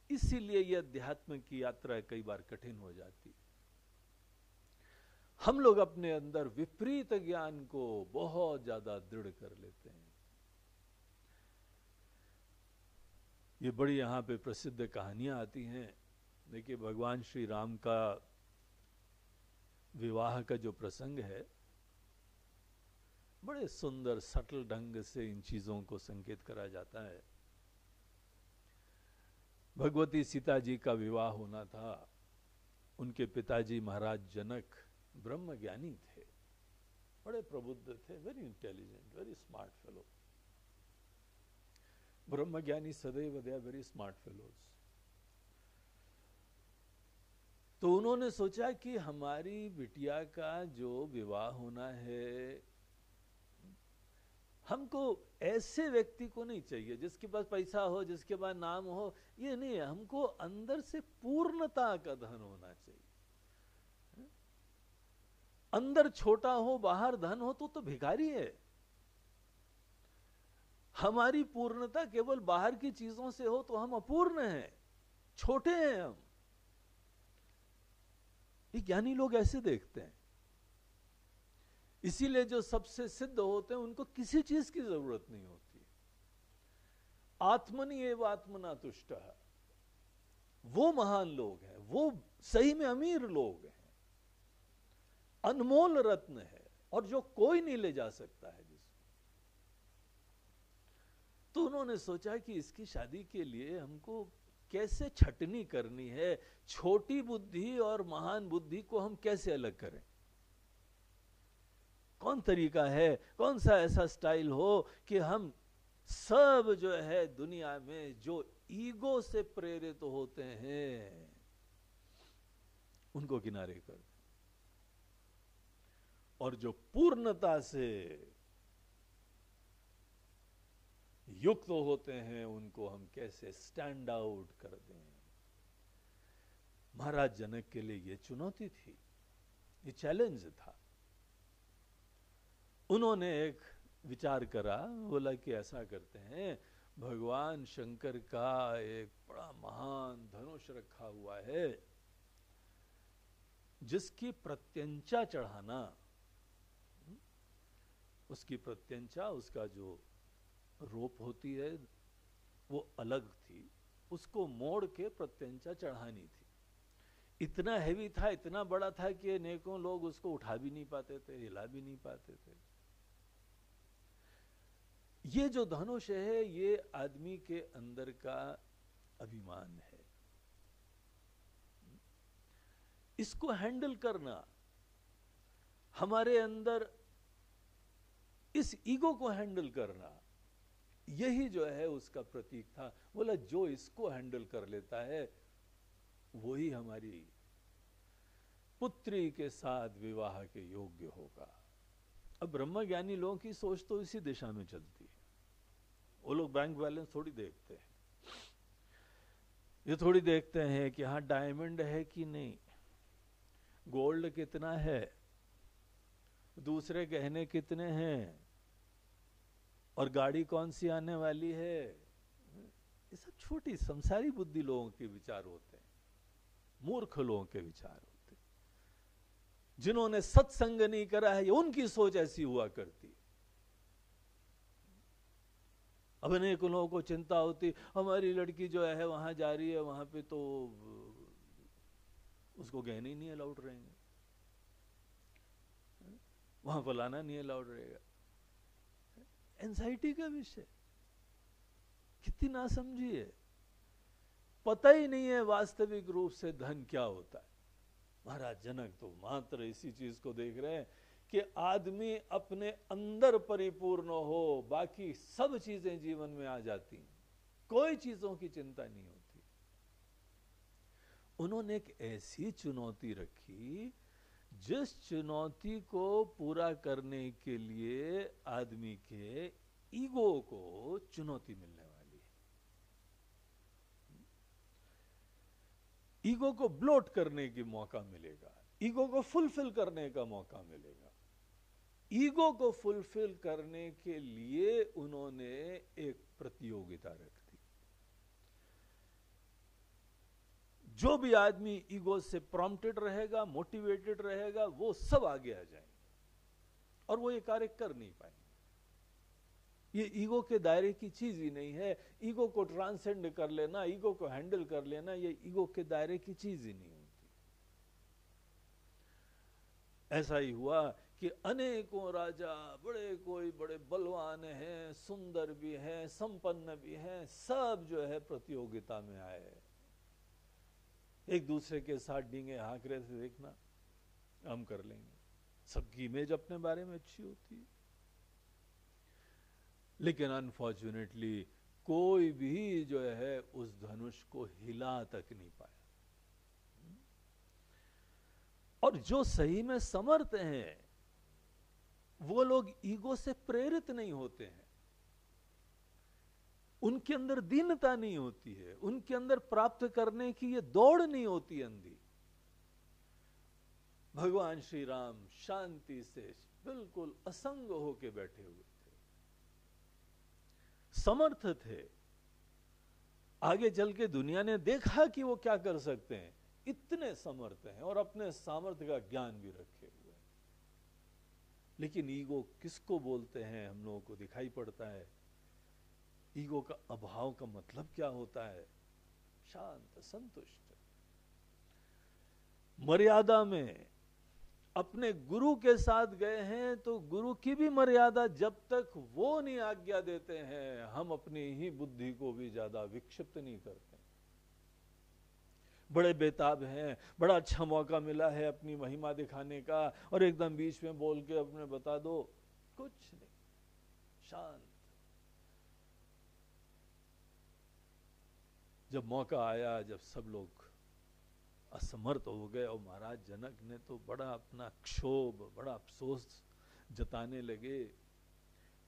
इसीलिए यह अध्यात्म की यात्रा कई बार कठिन हो जाती है। हम लोग अपने अंदर विपरीत ज्ञान को बहुत ज्यादा दृढ़ कर लेते हैं। ये बड़ी यहां पे प्रसिद्ध कहानियां आती हैं। देखिए, भगवान श्री राम का विवाह का जो प्रसंग है, बड़े सुंदर सटल ढंग से इन चीजों को संकेत करा जाता है। भगवती सीता जी का विवाह होना था। उनके पिताजी महाराज जनक ब्रह्मज्ञानी थे, बड़े प्रबुद्ध थे, very intelligent, very smart fellow. ब्रह्मज्ञानी सदैव they are very smart fellows. तो उन्होंने सोचा कि हमारी बिटिया का जो विवाह होना है, हमको ऐसे व्यक्ति को नहीं चाहिए जिसके पास पैसा हो, जिसके पास नाम हो, ये नहीं है। हमको अंदर से पूर्णता का धन होना चाहिए। अंदर छोटा हो, बाहर धन हो तो भिखारी है। हमारी पूर्णता केवल बाहर की चीजों से हो तो हम अपूर्ण हैं, छोटे हैं हम। ये ज्ञानी लोग ऐसे देखते हैं। इसीलिए जो सबसे सिद्ध होते हैं उनको किसी चीज की जरूरत नहीं होती। आत्मनि एव आत्मना तुष्ट, वो महान लोग हैं, वो सही में अमीर लोग हैं, अनमोल रत्न है, और जो कोई नहीं ले जा सकता है जिसको। तो उन्होंने सोचा कि इसकी शादी के लिए हमको कैसे छटनी करनी है, छोटी बुद्धि और महान बुद्धि को हम कैसे अलग करें। कौन तरीका है, कौन सा ऐसा स्टाइल हो कि हम सब जो है दुनिया में जो ईगो से प्रेरित होते हैं उनको किनारे कर दें, और जो पूर्णता से युक्त होते हैं उनको हम कैसे स्टैंड आउट कर दें। महाराज जनक के लिए ये चुनौती थी, ये चैलेंज था। उन्होंने एक विचार करा, बोला कि ऐसा करते हैं, भगवान शंकर का एक बड़ा महान धनुष रखा हुआ है, जिसकी प्रत्यंचा चढ़ाना, उसकी प्रत्यंचा, उसका जो रोप होती है वो अलग थी, उसको मोड़ के प्रत्यंचा चढ़ानी थी। इतना हैवी था, इतना बड़ा था कि अनेकों लोग उसको उठा भी नहीं पाते थे, हिला भी नहीं पाते थे। ये जो धनुष है ये आदमी के अंदर का अभिमान है। इसको हैंडल करना, हमारे अंदर इस ईगो को हैंडल करना, यही जो है उसका प्रतीक था। बोला जो इसको हैंडल कर लेता है वही हमारी पुत्री के साथ विवाह के योग्य होगा। अब ब्रह्मज्ञानी लोगों की सोच तो इसी दिशा में चलती है। वो लोग बैंक बैलेंस थोड़ी देखते हैं, ये थोड़ी देखते हैं कि हाँ डायमंड है कि नहीं, गोल्ड कितना है, दूसरे गहने कितने हैं, और गाड़ी कौन सी आने वाली है। ये सब छोटी संसारी बुद्धि लोगों के विचार होते हैं, मूर्ख लोगों के विचार होते हैं। जिन्होंने सत्संग नहीं करा है उनकी सोच ऐसी हुआ करती। अब अनेक लोगों को चिंता होती, हमारी लड़की जो है वहां जा रही है, वहां पे तो उसको गहने ही नहीं अलाउड रहेंगे, वहां फलाना नहीं अलाउड रहेगा। एंजाइटी का विषय, कितनी नासमझी है। पता ही नहीं है वास्तविक रूप से धन क्या होता है। महाराज जनक तो मात्र इसी चीज को देख रहे हैं कि आदमी अपने अंदर परिपूर्ण हो, बाकी सब चीजें जीवन में आ जाती हैं, कोई चीजों की चिंता नहीं होती। उन्होंने एक ऐसी चुनौती रखी जिस चुनौती को पूरा करने के लिए आदमी के ईगो को चुनौती मिलने वाली है। ईगो को ब्लोट करने की मौका मिलेगा, ईगो को फुलफिल करने का मौका मिलेगा। ईगो को फुलफिल करने के लिए उन्होंने एक प्रतियोगिता रख दी। जो भी आदमी ईगो से प्रॉम्प्टेड रहेगा, मोटिवेटेड रहेगा, वो सब आगे आ जाएंगे और वो ये कार्य कर नहीं पाएंगे। ये ईगो के दायरे की चीज ही नहीं है। ईगो को ट्रांसेंड कर लेना, ईगो को हैंडल कर लेना, ये ईगो के दायरे की चीज ही नहीं होती। ऐसा ही हुआ कि अनेकों राजा, कोई बड़े बलवान हैं, सुंदर भी हैं, संपन्न भी हैं, सब जो है प्रतियोगिता में आए। एक दूसरे के साथ डींगे हाँक रहे थे, देखना हम कर लेंगे। सबकी इमेज अपने बारे में अच्छी होती है, लेकिन अनफॉर्चुनेटली कोई भी जो है उस धनुष को हिला तक नहीं पाया। और जो सही में समर्थ हैं वो लोग ईगो से प्रेरित नहीं होते हैं, उनके अंदर दीनता नहीं होती है, उनके अंदर प्राप्त करने की ये दौड़ नहीं होती अंधी। भगवान श्री राम शांति से बिल्कुल असंग होके बैठे हुए थे, समर्थ थे। आगे चल के दुनिया ने देखा कि वो क्या कर सकते हैं, इतने समर्थ हैं और अपने सामर्थ्य का ज्ञान भी रखे हुए हैं। लेकिन ईगो किसको बोलते हैं हम लोगों को दिखाई पड़ता है। ईगो का अभाव का मतलब क्या होता है? शांत, संतुष्ट, मर्यादा में। अपने गुरु के साथ गए हैं तो गुरु की भी मर्यादा जब तक वो नहीं आज्ञा देते हैं, हम अपनी ही बुद्धि को भी ज्यादा विक्षिप्त नहीं करते। बड़े बेताब हैं, बड़ा अच्छा मौका मिला है अपनी महिमा दिखाने का और एकदम बीच में बोल के अपने बता दो, कुछ नहीं, शांत। जब मौका आया, जब सब लोग असमर्थ हो गए और महाराज जनक ने तो बड़ा अपना क्षोभ, बड़ा अफसोस जताने लगे,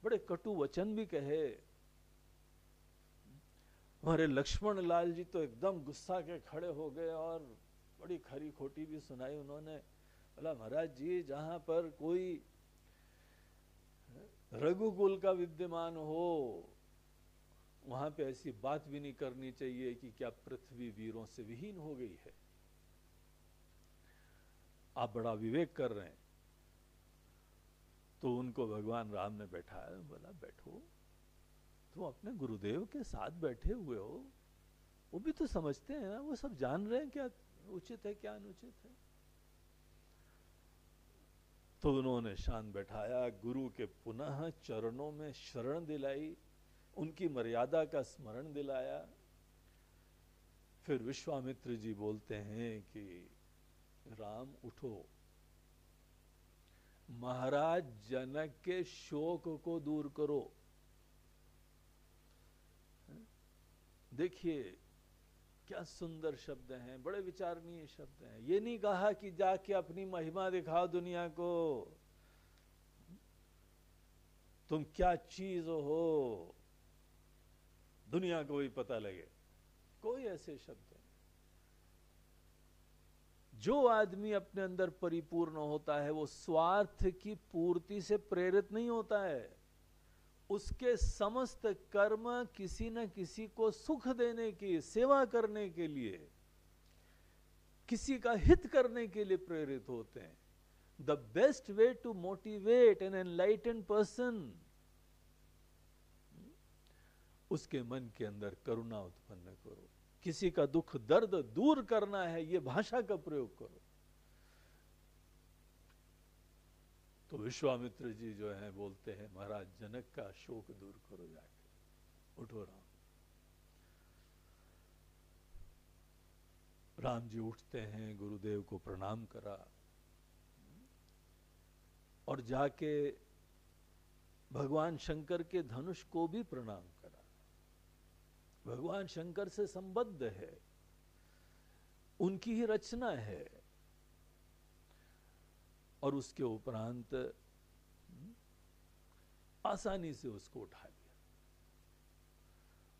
बड़े कटु वचन भी कहे। हमारे लक्ष्मण लाल जी तो एकदम गुस्सा के खड़े हो गए और बड़ी खरी खोटी भी सुनाई उन्होंने। बोला महाराज जी, जहां पर कोई रघुकुल का विद्यमान हो वहां पे ऐसी बात भी नहीं करनी चाहिए कि क्या पृथ्वी वीरों से विहीन हो गई है। आप बड़ा विवेक कर रहे हैं। तो उनको भगवान राम ने बैठाया, बोला बैठो, तुम अपने गुरुदेव के साथ बैठे हुए हो, वो भी तो समझते हैं ना, वो सब जान रहे हैं क्या उचित है क्या अनुचित है। तो उन्होंने शांत बैठाया, गुरु के पुनः चरणों में शरण दिलाई, उनकी मर्यादा का स्मरण दिलाया। फिर विश्वामित्र जी बोलते हैं कि राम उठो, महाराज जनक के शोक को दूर करो। देखिए क्या सुंदर शब्द हैं, बड़े विचारणीय शब्द हैं। ये नहीं कहा कि जाके अपनी महिमा दिखाओ दुनिया को, तुम क्या चीज हो दुनिया को भी पता लगे, कोई ऐसे शब्द नहीं। जो आदमी अपने अंदर परिपूर्ण होता है वो स्वार्थ की पूर्ति से प्रेरित नहीं होता है। उसके समस्त कर्म किसी न किसी को सुख देने की, सेवा करने के लिए, किसी का हित करने के लिए प्रेरित होते हैं। The best way to motivate an enlightened person, उसके मन के अंदर करुणा उत्पन्न करो, किसी का दुख दर्द दूर करना है, ये भाषा का प्रयोग करो। तो विश्वामित्र जी जो है बोलते हैं, महाराज जनक का शोक दूर करो, जाके उठो राम। राम जी उठते हैं, गुरुदेव को प्रणाम करा और जाके भगवान शंकर के धनुष को भी प्रणाम करा। भगवान शंकर से संबद्ध है, उनकी ही रचना है। और उसके उपरांत आसानी से उसको उठा लिया।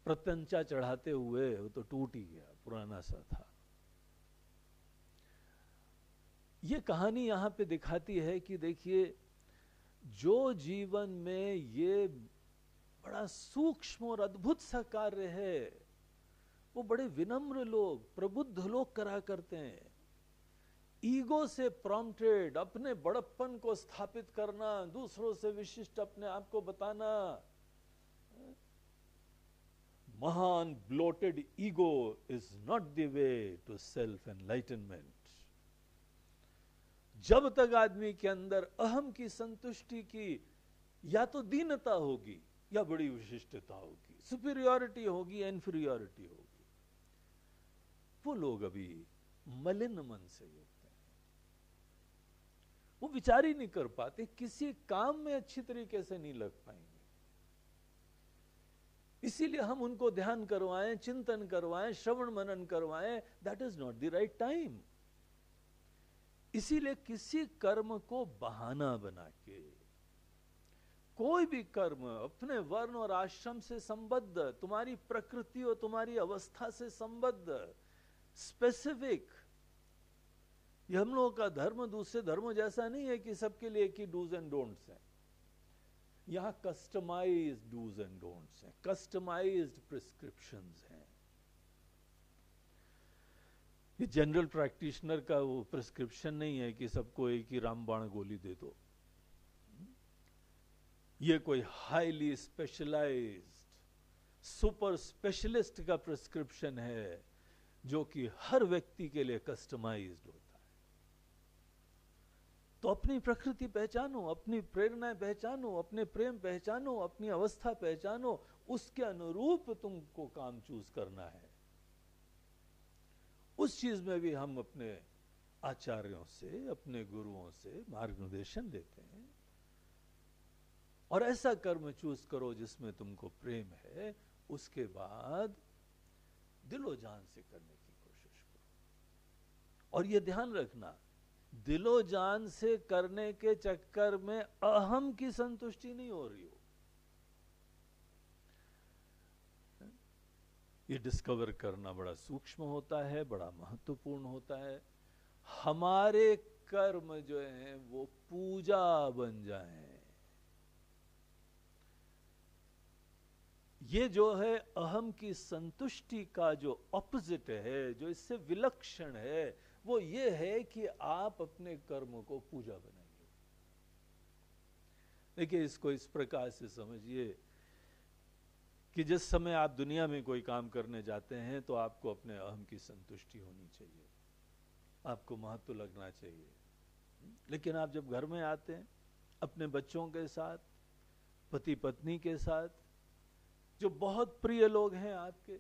प्रत्यंचा चढ़ाते हुए वो तो टूट ही गया, पुराना सा था। ये कहानी यहां पे दिखाती है कि देखिए, जो जीवन में ये बड़ा सूक्ष्म और अद्भुत सा कार्य है, वो बड़े विनम्र लोग, प्रबुद्ध लोग करा करते हैं। ईगो से प्रॉम्प्टेड, अपने बड़प्पन को स्थापित करना, दूसरों से विशिष्ट अपने आप को बताना, महान bloated ego is not the way to self enlightenment. जब तक आदमी के अंदर अहम की संतुष्टि की या तो दीनता होगी या बड़ी विशिष्टता होगी, सुपीरियरिटी होगी, इन्फीरियरिटी होगी, वो लोग अभी मलिन मन से युक्त हैं। वो विचार ही नहीं कर पाते, किसी काम में अच्छी तरीके से नहीं लग पाएंगे। इसीलिए हम उनको ध्यान करवाएं, चिंतन करवाएं, श्रवण मनन करवाएं, that is not the right time. इसीलिए किसी कर्म को बहाना बना के, कोई भी कर्म अपने वर्ण और आश्रम से संबद्ध, तुम्हारी प्रकृति और तुम्हारी अवस्था से संबद्ध, स्पेसिफिक। ये हम लोगों का धर्म दूसरे धर्मों जैसा नहीं है कि सबके लिए एक ही डूज एंड डोंट्स हैं। यहां कस्टमाइज्ड डूज एंड डोंट्स हैं, कस्टमाइज्ड प्रिस्क्रिप्शंस हैं। ये जनरल प्रैक्टिशनर का वो प्रिस्क्रिप्शन नहीं है कि सबको एक ही रामबाण गोली दे दो। ये कोई हाईली स्पेशलाइज्ड सुपर स्पेशलिस्ट का प्रिस्क्रिप्शन है, जो कि हर व्यक्ति के लिए कस्टमाइज्ड होता है। तो अपनी प्रकृति पहचानो, अपनी प्रेरणाएं पहचानो, अपने प्रेम पहचानो, अपनी अवस्था पहचानो, उसके अनुरूप तुमको काम चूज करना है। उस चीज में भी हम अपने आचार्यों से, अपने गुरुओं से मार्गदर्शन लेते हैं। और ऐसा कर्म चूज करो जिसमें तुमको प्रेम है, उसके बाद दिलो जान से करने की कोशिश करो। और ये ध्यान रखना, दिलो जान से करने के चक्कर में अहम की संतुष्टि नहीं हो रही हो। ये डिस्कवर करना बड़ा सूक्ष्म होता है, बड़ा महत्वपूर्ण होता है। हमारे कर्म जो हैं वो पूजा बन जाएं। ये जो है अहम की संतुष्टि का जो ऑपोजिट है, जो इससे विलक्षण है, वो ये है कि आप अपने कर्म को पूजा बनाइए। देखिए, इसको इस प्रकार से समझिए कि जिस समय आप दुनिया में कोई काम करने जाते हैं तो आपको अपने अहम की संतुष्टि होनी चाहिए, आपको महत्व लगना चाहिए। लेकिन आप जब घर में आते हैं अपने बच्चों के साथ, पति पत्नी के साथ, जो बहुत प्रिय लोग हैं आपके,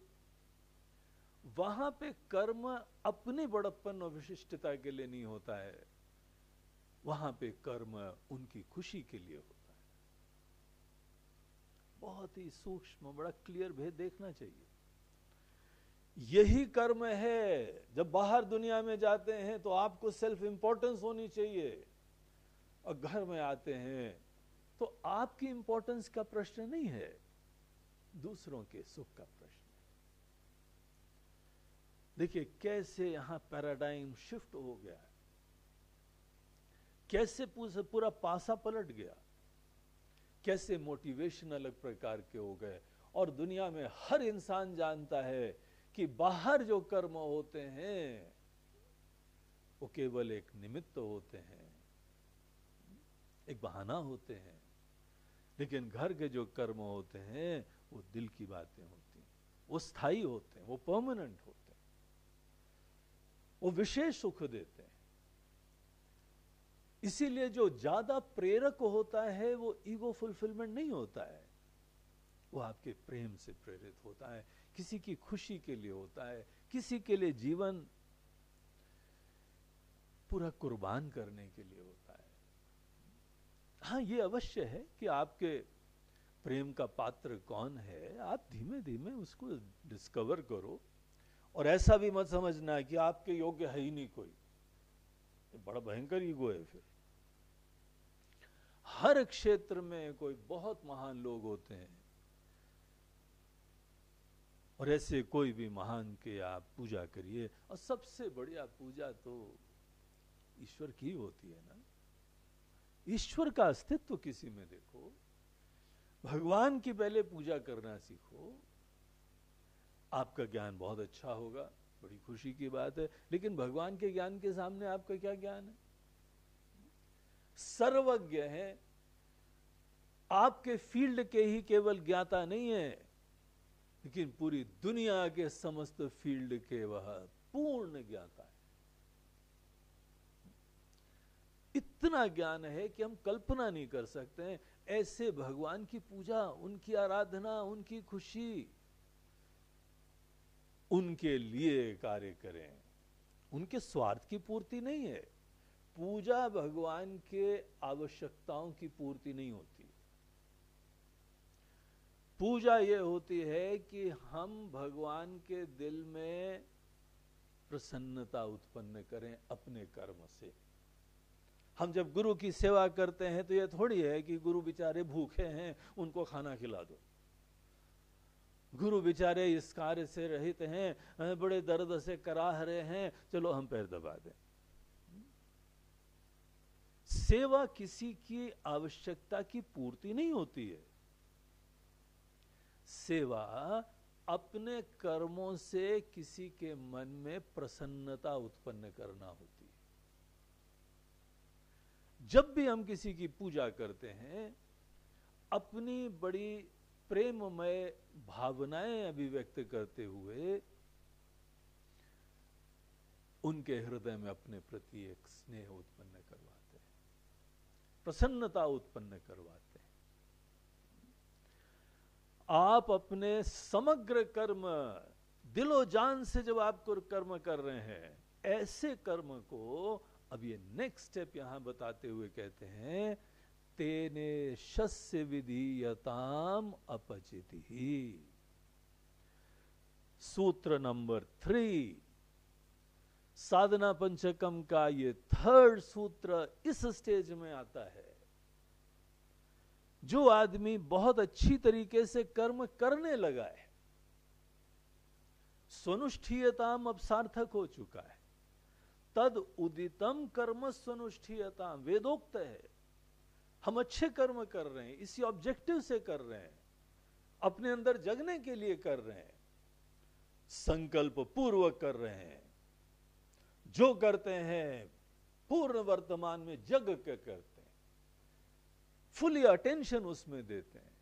वहां पे कर्म अपने बड़प्पन और विशिष्टता के लिए नहीं होता है, वहां पे कर्म उनकी खुशी के लिए होता है। बहुत ही सूक्ष्म, बड़ा क्लियर भेद देखना चाहिए। यही कर्म है, जब बाहर दुनिया में जाते हैं तो आपको सेल्फ इंपॉर्टेंस होनी चाहिए, और घर में आते हैं तो आपकी इंपॉर्टेंस का प्रश्न नहीं है, दूसरों के सुख का प्रश्न है। देखिए कैसे यहां पैराडाइम शिफ्ट हो गया है, कैसे पूरा पासा पलट गया, कैसे मोटिवेशन अलग प्रकार के हो गए। और दुनिया में हर इंसान जानता है कि बाहर जो कर्म होते हैं वो केवल एक निमित्त होते हैं, एक बहाना होते हैं। लेकिन घर के जो कर्म होते हैं वो दिल की बातें होती हैं, वो स्थायी होते हैं, वो परमानेंट होते हैं, वो विशेष सुख देते हैं। इसीलिए जो ज्यादा प्रेरक होता है वो ईगो फुलफिलमेंट नहीं होता है, वो आपके प्रेम से प्रेरित होता है, किसी की खुशी के लिए होता है, किसी के लिए जीवन पूरा कुर्बान करने के लिए होता है। हाँ, ये अवश्य है कि आपके प्रेम का पात्र कौन है, आप धीमे धीमे उसको डिस्कवर करो। और ऐसा भी मत समझना कि आपके योग्य है ही नहीं कोई, ये बड़ा भयंकर ईगो है। फिर हर क्षेत्र में कोई बहुत महान लोग होते हैं, और ऐसे कोई भी महान के आप पूजा करिए। और सबसे बढ़िया पूजा तो ईश्वर की होती है ना। ईश्वर का अस्तित्व किसी में देखो, भगवान की पहले पूजा करना सीखो, आपका ज्ञान बहुत अच्छा होगा, बड़ी खुशी की बात है। लेकिन भगवान के ज्ञान के सामने आपका क्या ज्ञान है? सर्वज्ञ है, आपके फील्ड के ही केवल ज्ञाता नहीं है, लेकिन पूरी दुनिया के समस्त फील्ड के वह पूर्ण ज्ञाता है। इतना ज्ञान है कि हम कल्पना नहीं कर सकते हैं। ऐसे भगवान की पूजा, उनकी आराधना, उनकी खुशी, उनके लिए कार्य करें। उनके स्वार्थ की पूर्ति नहीं है। पूजा भगवान के आवश्यकताओं की पूर्ति नहीं होती। पूजा ये होती है कि हम भगवान के दिल में प्रसन्नता उत्पन्न करें अपने कर्म से। हम जब गुरु की सेवा करते हैं तो ये थोड़ी है कि गुरु बेचारे भूखे हैं, उनको खाना खिला दो। गुरु बेचारे इस कार्य से रहित हैं, बड़े दर्द से कराह रहे हैं, चलो हम पैर दबा दें। सेवा किसी की आवश्यकता की पूर्ति नहीं होती है। सेवा अपने कर्मों से किसी के मन में प्रसन्नता उत्पन्न करना होती है। जब भी हम किसी की पूजा करते हैं, अपनी बड़ी प्रेममय भावनाएं अभिव्यक्त करते हुए उनके हृदय में अपने प्रति एक स्नेह उत्पन्न करवाते हैं, प्रसन्नता उत्पन्न करवाते हैं। आप अपने समग्र कर्म, दिलो जान से जब आप कर्म कर रहे हैं, ऐसे कर्म को अब ये नेक्स्ट स्टेप यहां बताते हुए कहते हैं, तेने शस्य विधीयताम अपचिति। सूत्र नंबर 3, साधना पंचकम का ये 3rd सूत्र इस स्टेज में आता है। जो आदमी बहुत अच्छी तरीके से कर्म करने लगा है, स्वनुष्ठीयताम अब सार्थक हो चुका है, तद उदितम कर्म स्वनुष्ठीयताम, वेदोक्त है। हम अच्छे कर्म कर रहे हैं, इसी ऑब्जेक्टिव से कर रहे हैं, अपने अंदर जगने के लिए कर रहे हैं, संकल्प पूर्वक कर रहे हैं। जो करते हैं पूर्ण वर्तमान में जग के करते हैं, फुली अटेंशन उसमें देते हैं।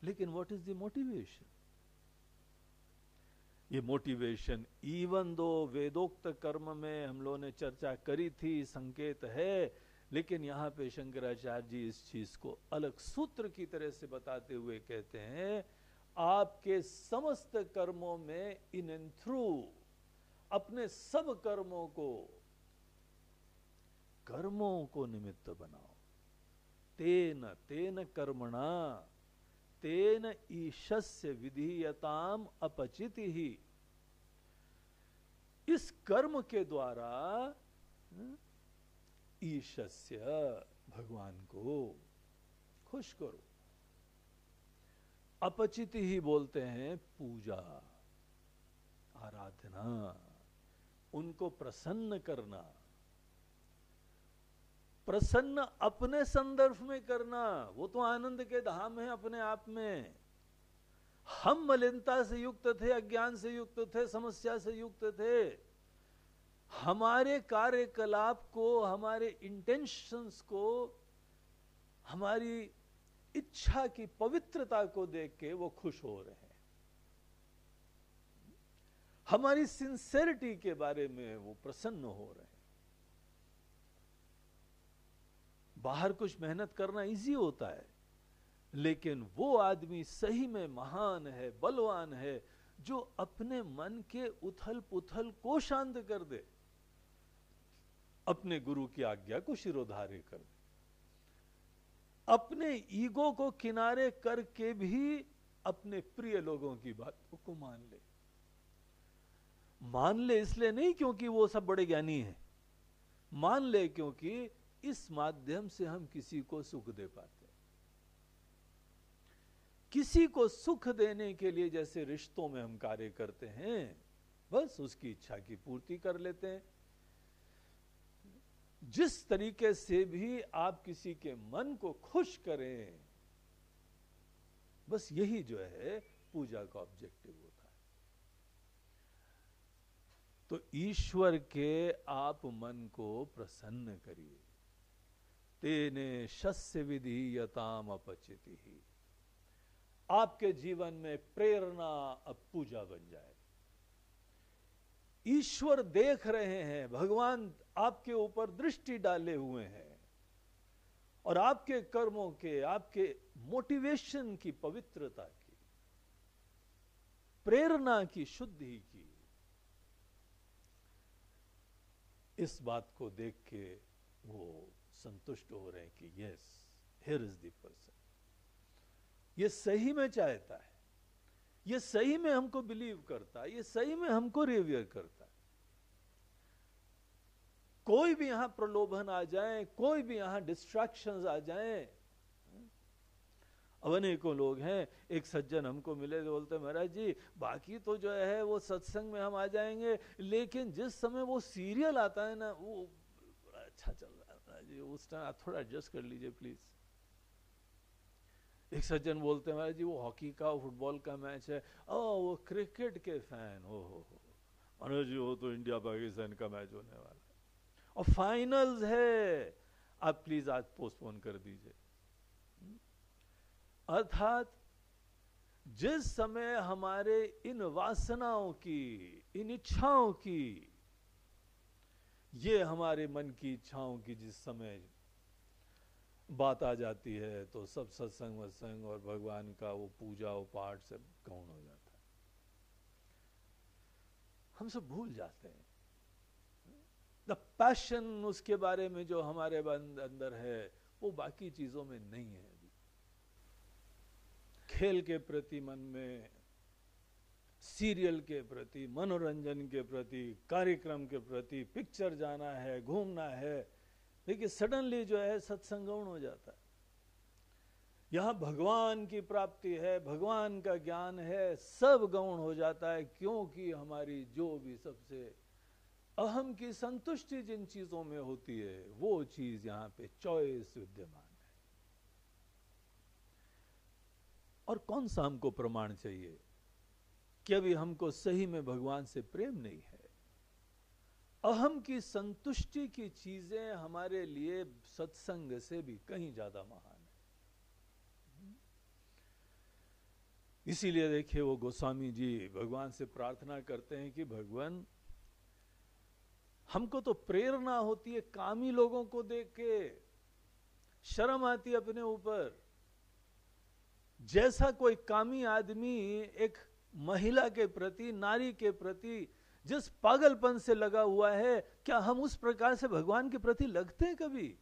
लेकिन व्हाट इज द मोटिवेशन? ये मोटिवेशन, इवन दो वेदोक्त कर्म में हम लोगों ने चर्चा करी थी, संकेत है, लेकिन यहां पे शंकराचार्य जी इस चीज को अलग सूत्र की तरह से बताते हुए कहते हैं, आपके समस्त कर्मों में इन एंड थ्रू अपने सब कर्मों को निमित्त बनाओ। तेन तेन कर्मणा तेन ईशस्य विधीयताम अपचिति ही। इस कर्म के द्वारा ईशस्य, भगवान को खुश करो। अपचिति ही बोलते हैं पूजा, आराधना, उनको प्रसन्न करना। प्रसन्न अपने संदर्भ में करना, वो तो आनंद के धाम है अपने आप में। हम मलिनता से युक्त थे, अज्ञान से युक्त थे, समस्या से युक्त थे। हमारे कार्यकलाप को, हमारे इंटेंशंस को, हमारी इच्छा की पवित्रता को देख के वो खुश हो रहे हैं। हमारी सिंसेरिटी के बारे में वो प्रसन्न हो रहे हैं। बाहर कुछ मेहनत करना इजी होता है, लेकिन वो आदमी सही में महान है, बलवान है, जो अपने मन के उथल पुथल को शांत कर दे। अपने गुरु की आज्ञा को शिरोधार्य कर दे, अपने ईगो को किनारे करके भी अपने प्रिय लोगों की बातों को मान ले। मान ले इसलिए नहीं क्योंकि वो सब बड़े ज्ञानी हैं, मान ले क्योंकि इस माध्यम से हम किसी को सुख दे पाते हैं। किसी को सुख देने के लिए जैसे रिश्तों में हम कार्य करते हैं, बस उसकी इच्छा की पूर्ति कर लेते हैं। जिस तरीके से भी आप किसी के मन को खुश करें, बस यही जो है पूजा का ऑब्जेक्टिव होता है। तो ईश्वर के आप मन को प्रसन्न करिए। तेने शस्य विधीयताम अपचिति ही, आपके जीवन में प्रेरणा अब पूजा बन जाए। ईश्वर देख रहे हैं, भगवान आपके ऊपर दृष्टि डाले हुए हैं और आपके कर्मों के, आपके मोटिवेशन की पवित्रता की, प्रेरणा की, शुद्धि की, इस बात को देख के वो संतुष्ट हो रहे हैं कि yes, here is the person, ये सही में चाहता है, ये सही में हमको बिलीव करता है, ये सही में हमको रिवियर करता है। कोई भी यहां प्रलोभन आ जाए, कोई भी यहां डिस्ट्रैक्शंस आ जाए। अब अनेकों लोग हैं, एक सज्जन हमको मिले तो बोलते महाराज जी बाकी तो जो है वो सत्संग में हम आ जाएंगे, लेकिन जिस समय वो सीरियल आता है ना, वो बड़ा अच्छा चल रहा है जी, उस टाइम आप थोड़ा एडजस्ट कर लीजिए प्लीज। एक सज्जन बोलते हैं महाराज जी वो हॉकी का, फुटबॉल का मैच है, वो क्रिकेट के फैन, हो महाराज जी वो तो इंडिया पाकिस्तान का मैच होने वाला है और फाइनल्स है, आप प्लीज आज पोस्टपोन कर दीजिए। अर्थात जिस समय हमारे इन वासनाओं की, इन इच्छाओं की, ये हमारे मन की इच्छाओं की जिस समय बात आ जाती है, तो सब सत्संग वत्संग और भगवान का वो पूजा वो पाठ सब गौण हो जाता है। हम सब भूल जाते हैं द पैशन, उसके बारे में जो हमारे अंदर है वो बाकी चीजों में नहीं है। अभी खेल के प्रति मन में, सीरियल के प्रति, मनोरंजन के प्रति, कार्यक्रम के प्रति, पिक्चर जाना है, घूमना है, लेकिन सडनली जो है सत्संग गौण हो जाता है। यहां भगवान की प्राप्ति है, भगवान का ज्ञान है, सब गौण हो जाता है, क्योंकि हमारी जो भी सबसे अहम की संतुष्टि जिन चीजों में होती है, वो चीज यहां पे चॉइस विद्यमान है। और कौन सा हमको प्रमाण चाहिए कि अभी हमको सही में भगवान से प्रेम नहीं है? अहम की संतुष्टि की चीजें हमारे लिए सत्संग से भी कहीं ज्यादा महान है। इसीलिए देखिए वो गोस्वामी जी भगवान से प्रार्थना करते हैं कि भगवान हमको तो प्रेरणा होती है कामी लोगों को देख के, शर्म आती है अपने ऊपर। जैसा कोई कामी आदमी एक महिला के प्रति, नारी के प्रति जिस पागलपन से लगा हुआ है, क्या हम उस प्रकार से भगवान के प्रति लगते हैं कभी?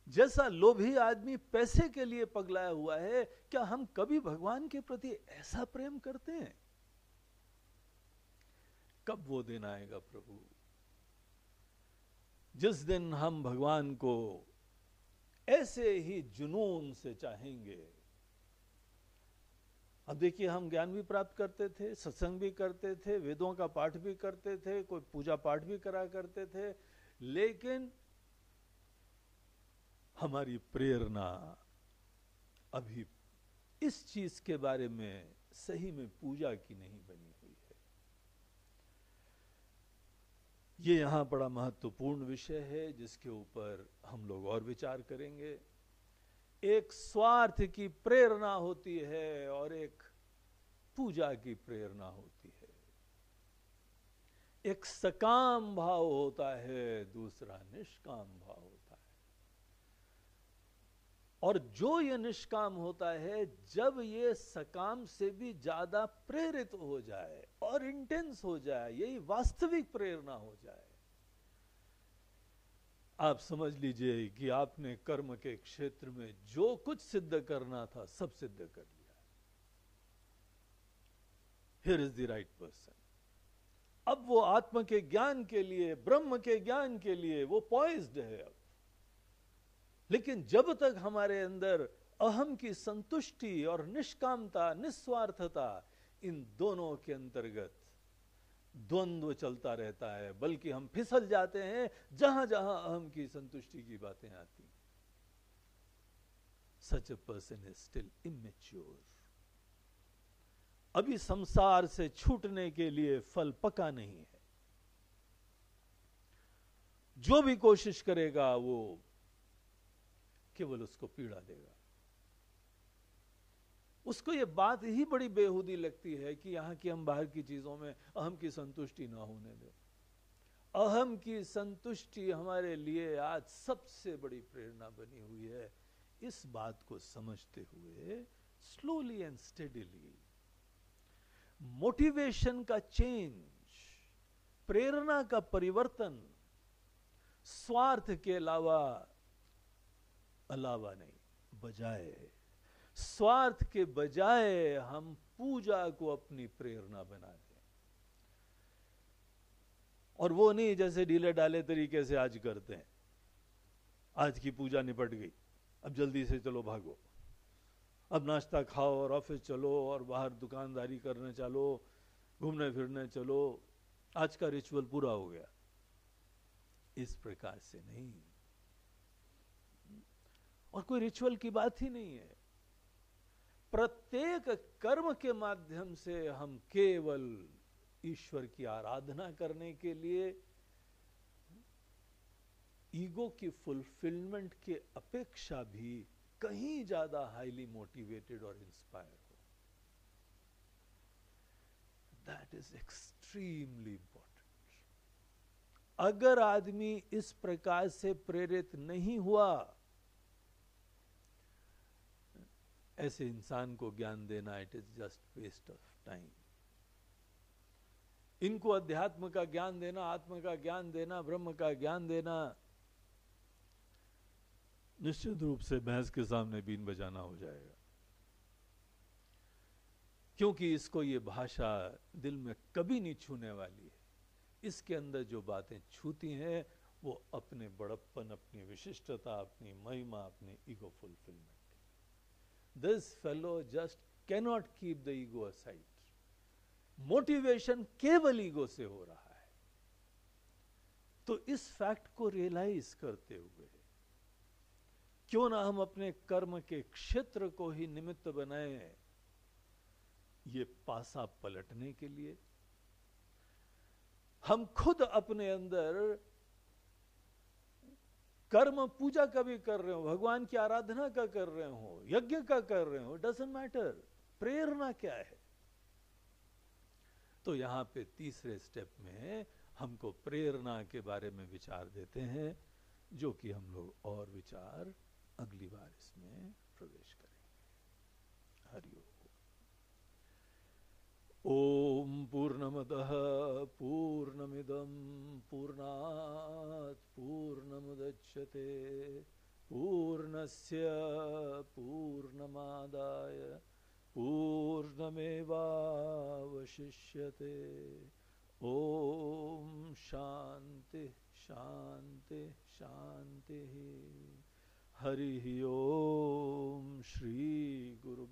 जैसा लोभी आदमी पैसे के लिए पगलाया हुआ है, क्या हम कभी भगवान के प्रति ऐसा प्रेम करते हैं? कब वो दिन आएगा प्रभु जिस दिन हम भगवान को ऐसे ही जुनून से चाहेंगे? अब देखिए हम ज्ञान भी प्राप्त करते थे, सत्संग भी करते थे, वेदों का पाठ भी करते थे, कोई पूजा पाठ भी करा करते थे, लेकिन हमारी प्रेरणा अभी इस चीज के बारे में सही में पूजा की नहीं बनी हुई है। ये यहां बड़ा महत्वपूर्ण विषय है जिसके ऊपर हम लोग और विचार करेंगे। एक स्वार्थ की प्रेरणा होती है और एक पूजा की प्रेरणा होती है। एक सकाम भाव होता है, दूसरा निष्काम भाव होता है। और जो ये निष्काम होता है, जब ये सकाम से भी ज्यादा प्रेरित हो जाए और इंटेंस हो जाए, यही वास्तविक प्रेरणा हो जाए, आप समझ लीजिए कि आपने कर्म के क्षेत्र में जो कुछ सिद्ध करना था सब सिद्ध कर लिया। Here is the right person. अब वो आत्म के ज्ञान के लिए, ब्रह्म के ज्ञान के लिए वो पॉइज्ड है अब। लेकिन जब तक हमारे अंदर अहम की संतुष्टि और निष्कामता, निस्वार्थता, इन दोनों के अंतर्गत द्वंद्व चलता रहता है, बल्कि हम फिसल जाते हैं जहां जहां अहम की संतुष्टि की बातें आती। Such a person is still immature. अभी संसार से छूटने के लिए फल पका नहीं है। जो भी कोशिश करेगा वो केवल उसको पीड़ा देगा। उसको ये बात ही बड़ी बेहूदी लगती है कि यहां की हम बाहर की चीजों में अहम की संतुष्टि ना होने दें। अहम की संतुष्टि हमारे लिए आज सबसे बड़ी प्रेरणा बनी हुई है। इस बात को समझते हुए स्लोली एंड स्टेडीली मोटिवेशन का चेंज, प्रेरणा का परिवर्तन स्वार्थ के अलावा नहीं, बजाय स्वार्थ के बजाय हम पूजा को अपनी प्रेरणा बना दें। और वो नहीं जैसे ढीले ढाले तरीके से आज करते हैं। आज की पूजा निपट गई, अब जल्दी से चलो भागो, अब नाश्ता खाओ और ऑफिस चलो और बाहर दुकानदारी करने चलो, घूमने फिरने चलो, आज का रिचुअल पूरा हो गया। इस प्रकार से नहीं। और कोई रिचुअल की बात ही नहीं है। प्रत्येक कर्म के माध्यम से हम केवल ईश्वर की आराधना करने के लिए ईगो की फुलफिलमेंट के अपेक्षा भी कहीं ज्यादा हाईली मोटिवेटेड और इंस्पायर हो। That is extremely important. अगर आदमी इस प्रकार से प्रेरित नहीं हुआ, ऐसे इंसान को ज्ञान देना it is just waste of time. इनको अध्यात्म का ज्ञान देना, आत्मा का ज्ञान देना, ब्रह्म का ज्ञान देना निश्चित रूप से भैंस के सामने बीन बजाना हो जाएगा। क्योंकि इसको ये भाषा दिल में कभी नहीं छूने वाली है। इसके अंदर जो बातें छूती हैं वो अपने बड़प्पन, अपनी विशिष्टता, अपनी महिमा, अपनी ego fulfilment. This fellow just cannot keep the ego aside. Motivation केवल ईगो से हो रहा है। तो इस फैक्ट को रियलाइज करते हुए क्यों ना हम अपने कर्म के क्षेत्र को ही निमित्त बनाएं ये पासा पलटने के लिए। हम खुद अपने अंदर कर्म पूजा का भी कर रहे हो, भगवान की आराधना का कर रहे हो, यज्ञ का कर रहे हो, डजंट मैटर, प्रेरणा क्या है। तो यहां पे तीसरे स्टेप में हमको प्रेरणा के बारे में विचार देते हैं, जो कि हम लोग और विचार अगली बार इसमें प्रवेश करेंगे। हरि ओम पूर्णमदः पूर्णमिदं पूर्णात् पूर्णमुदच्यते पूर्णस्य पूर्णमादाय पूर्णमेवावशिष्यते। ओम शांति शांति शांति। हरि ओम श्री गुरु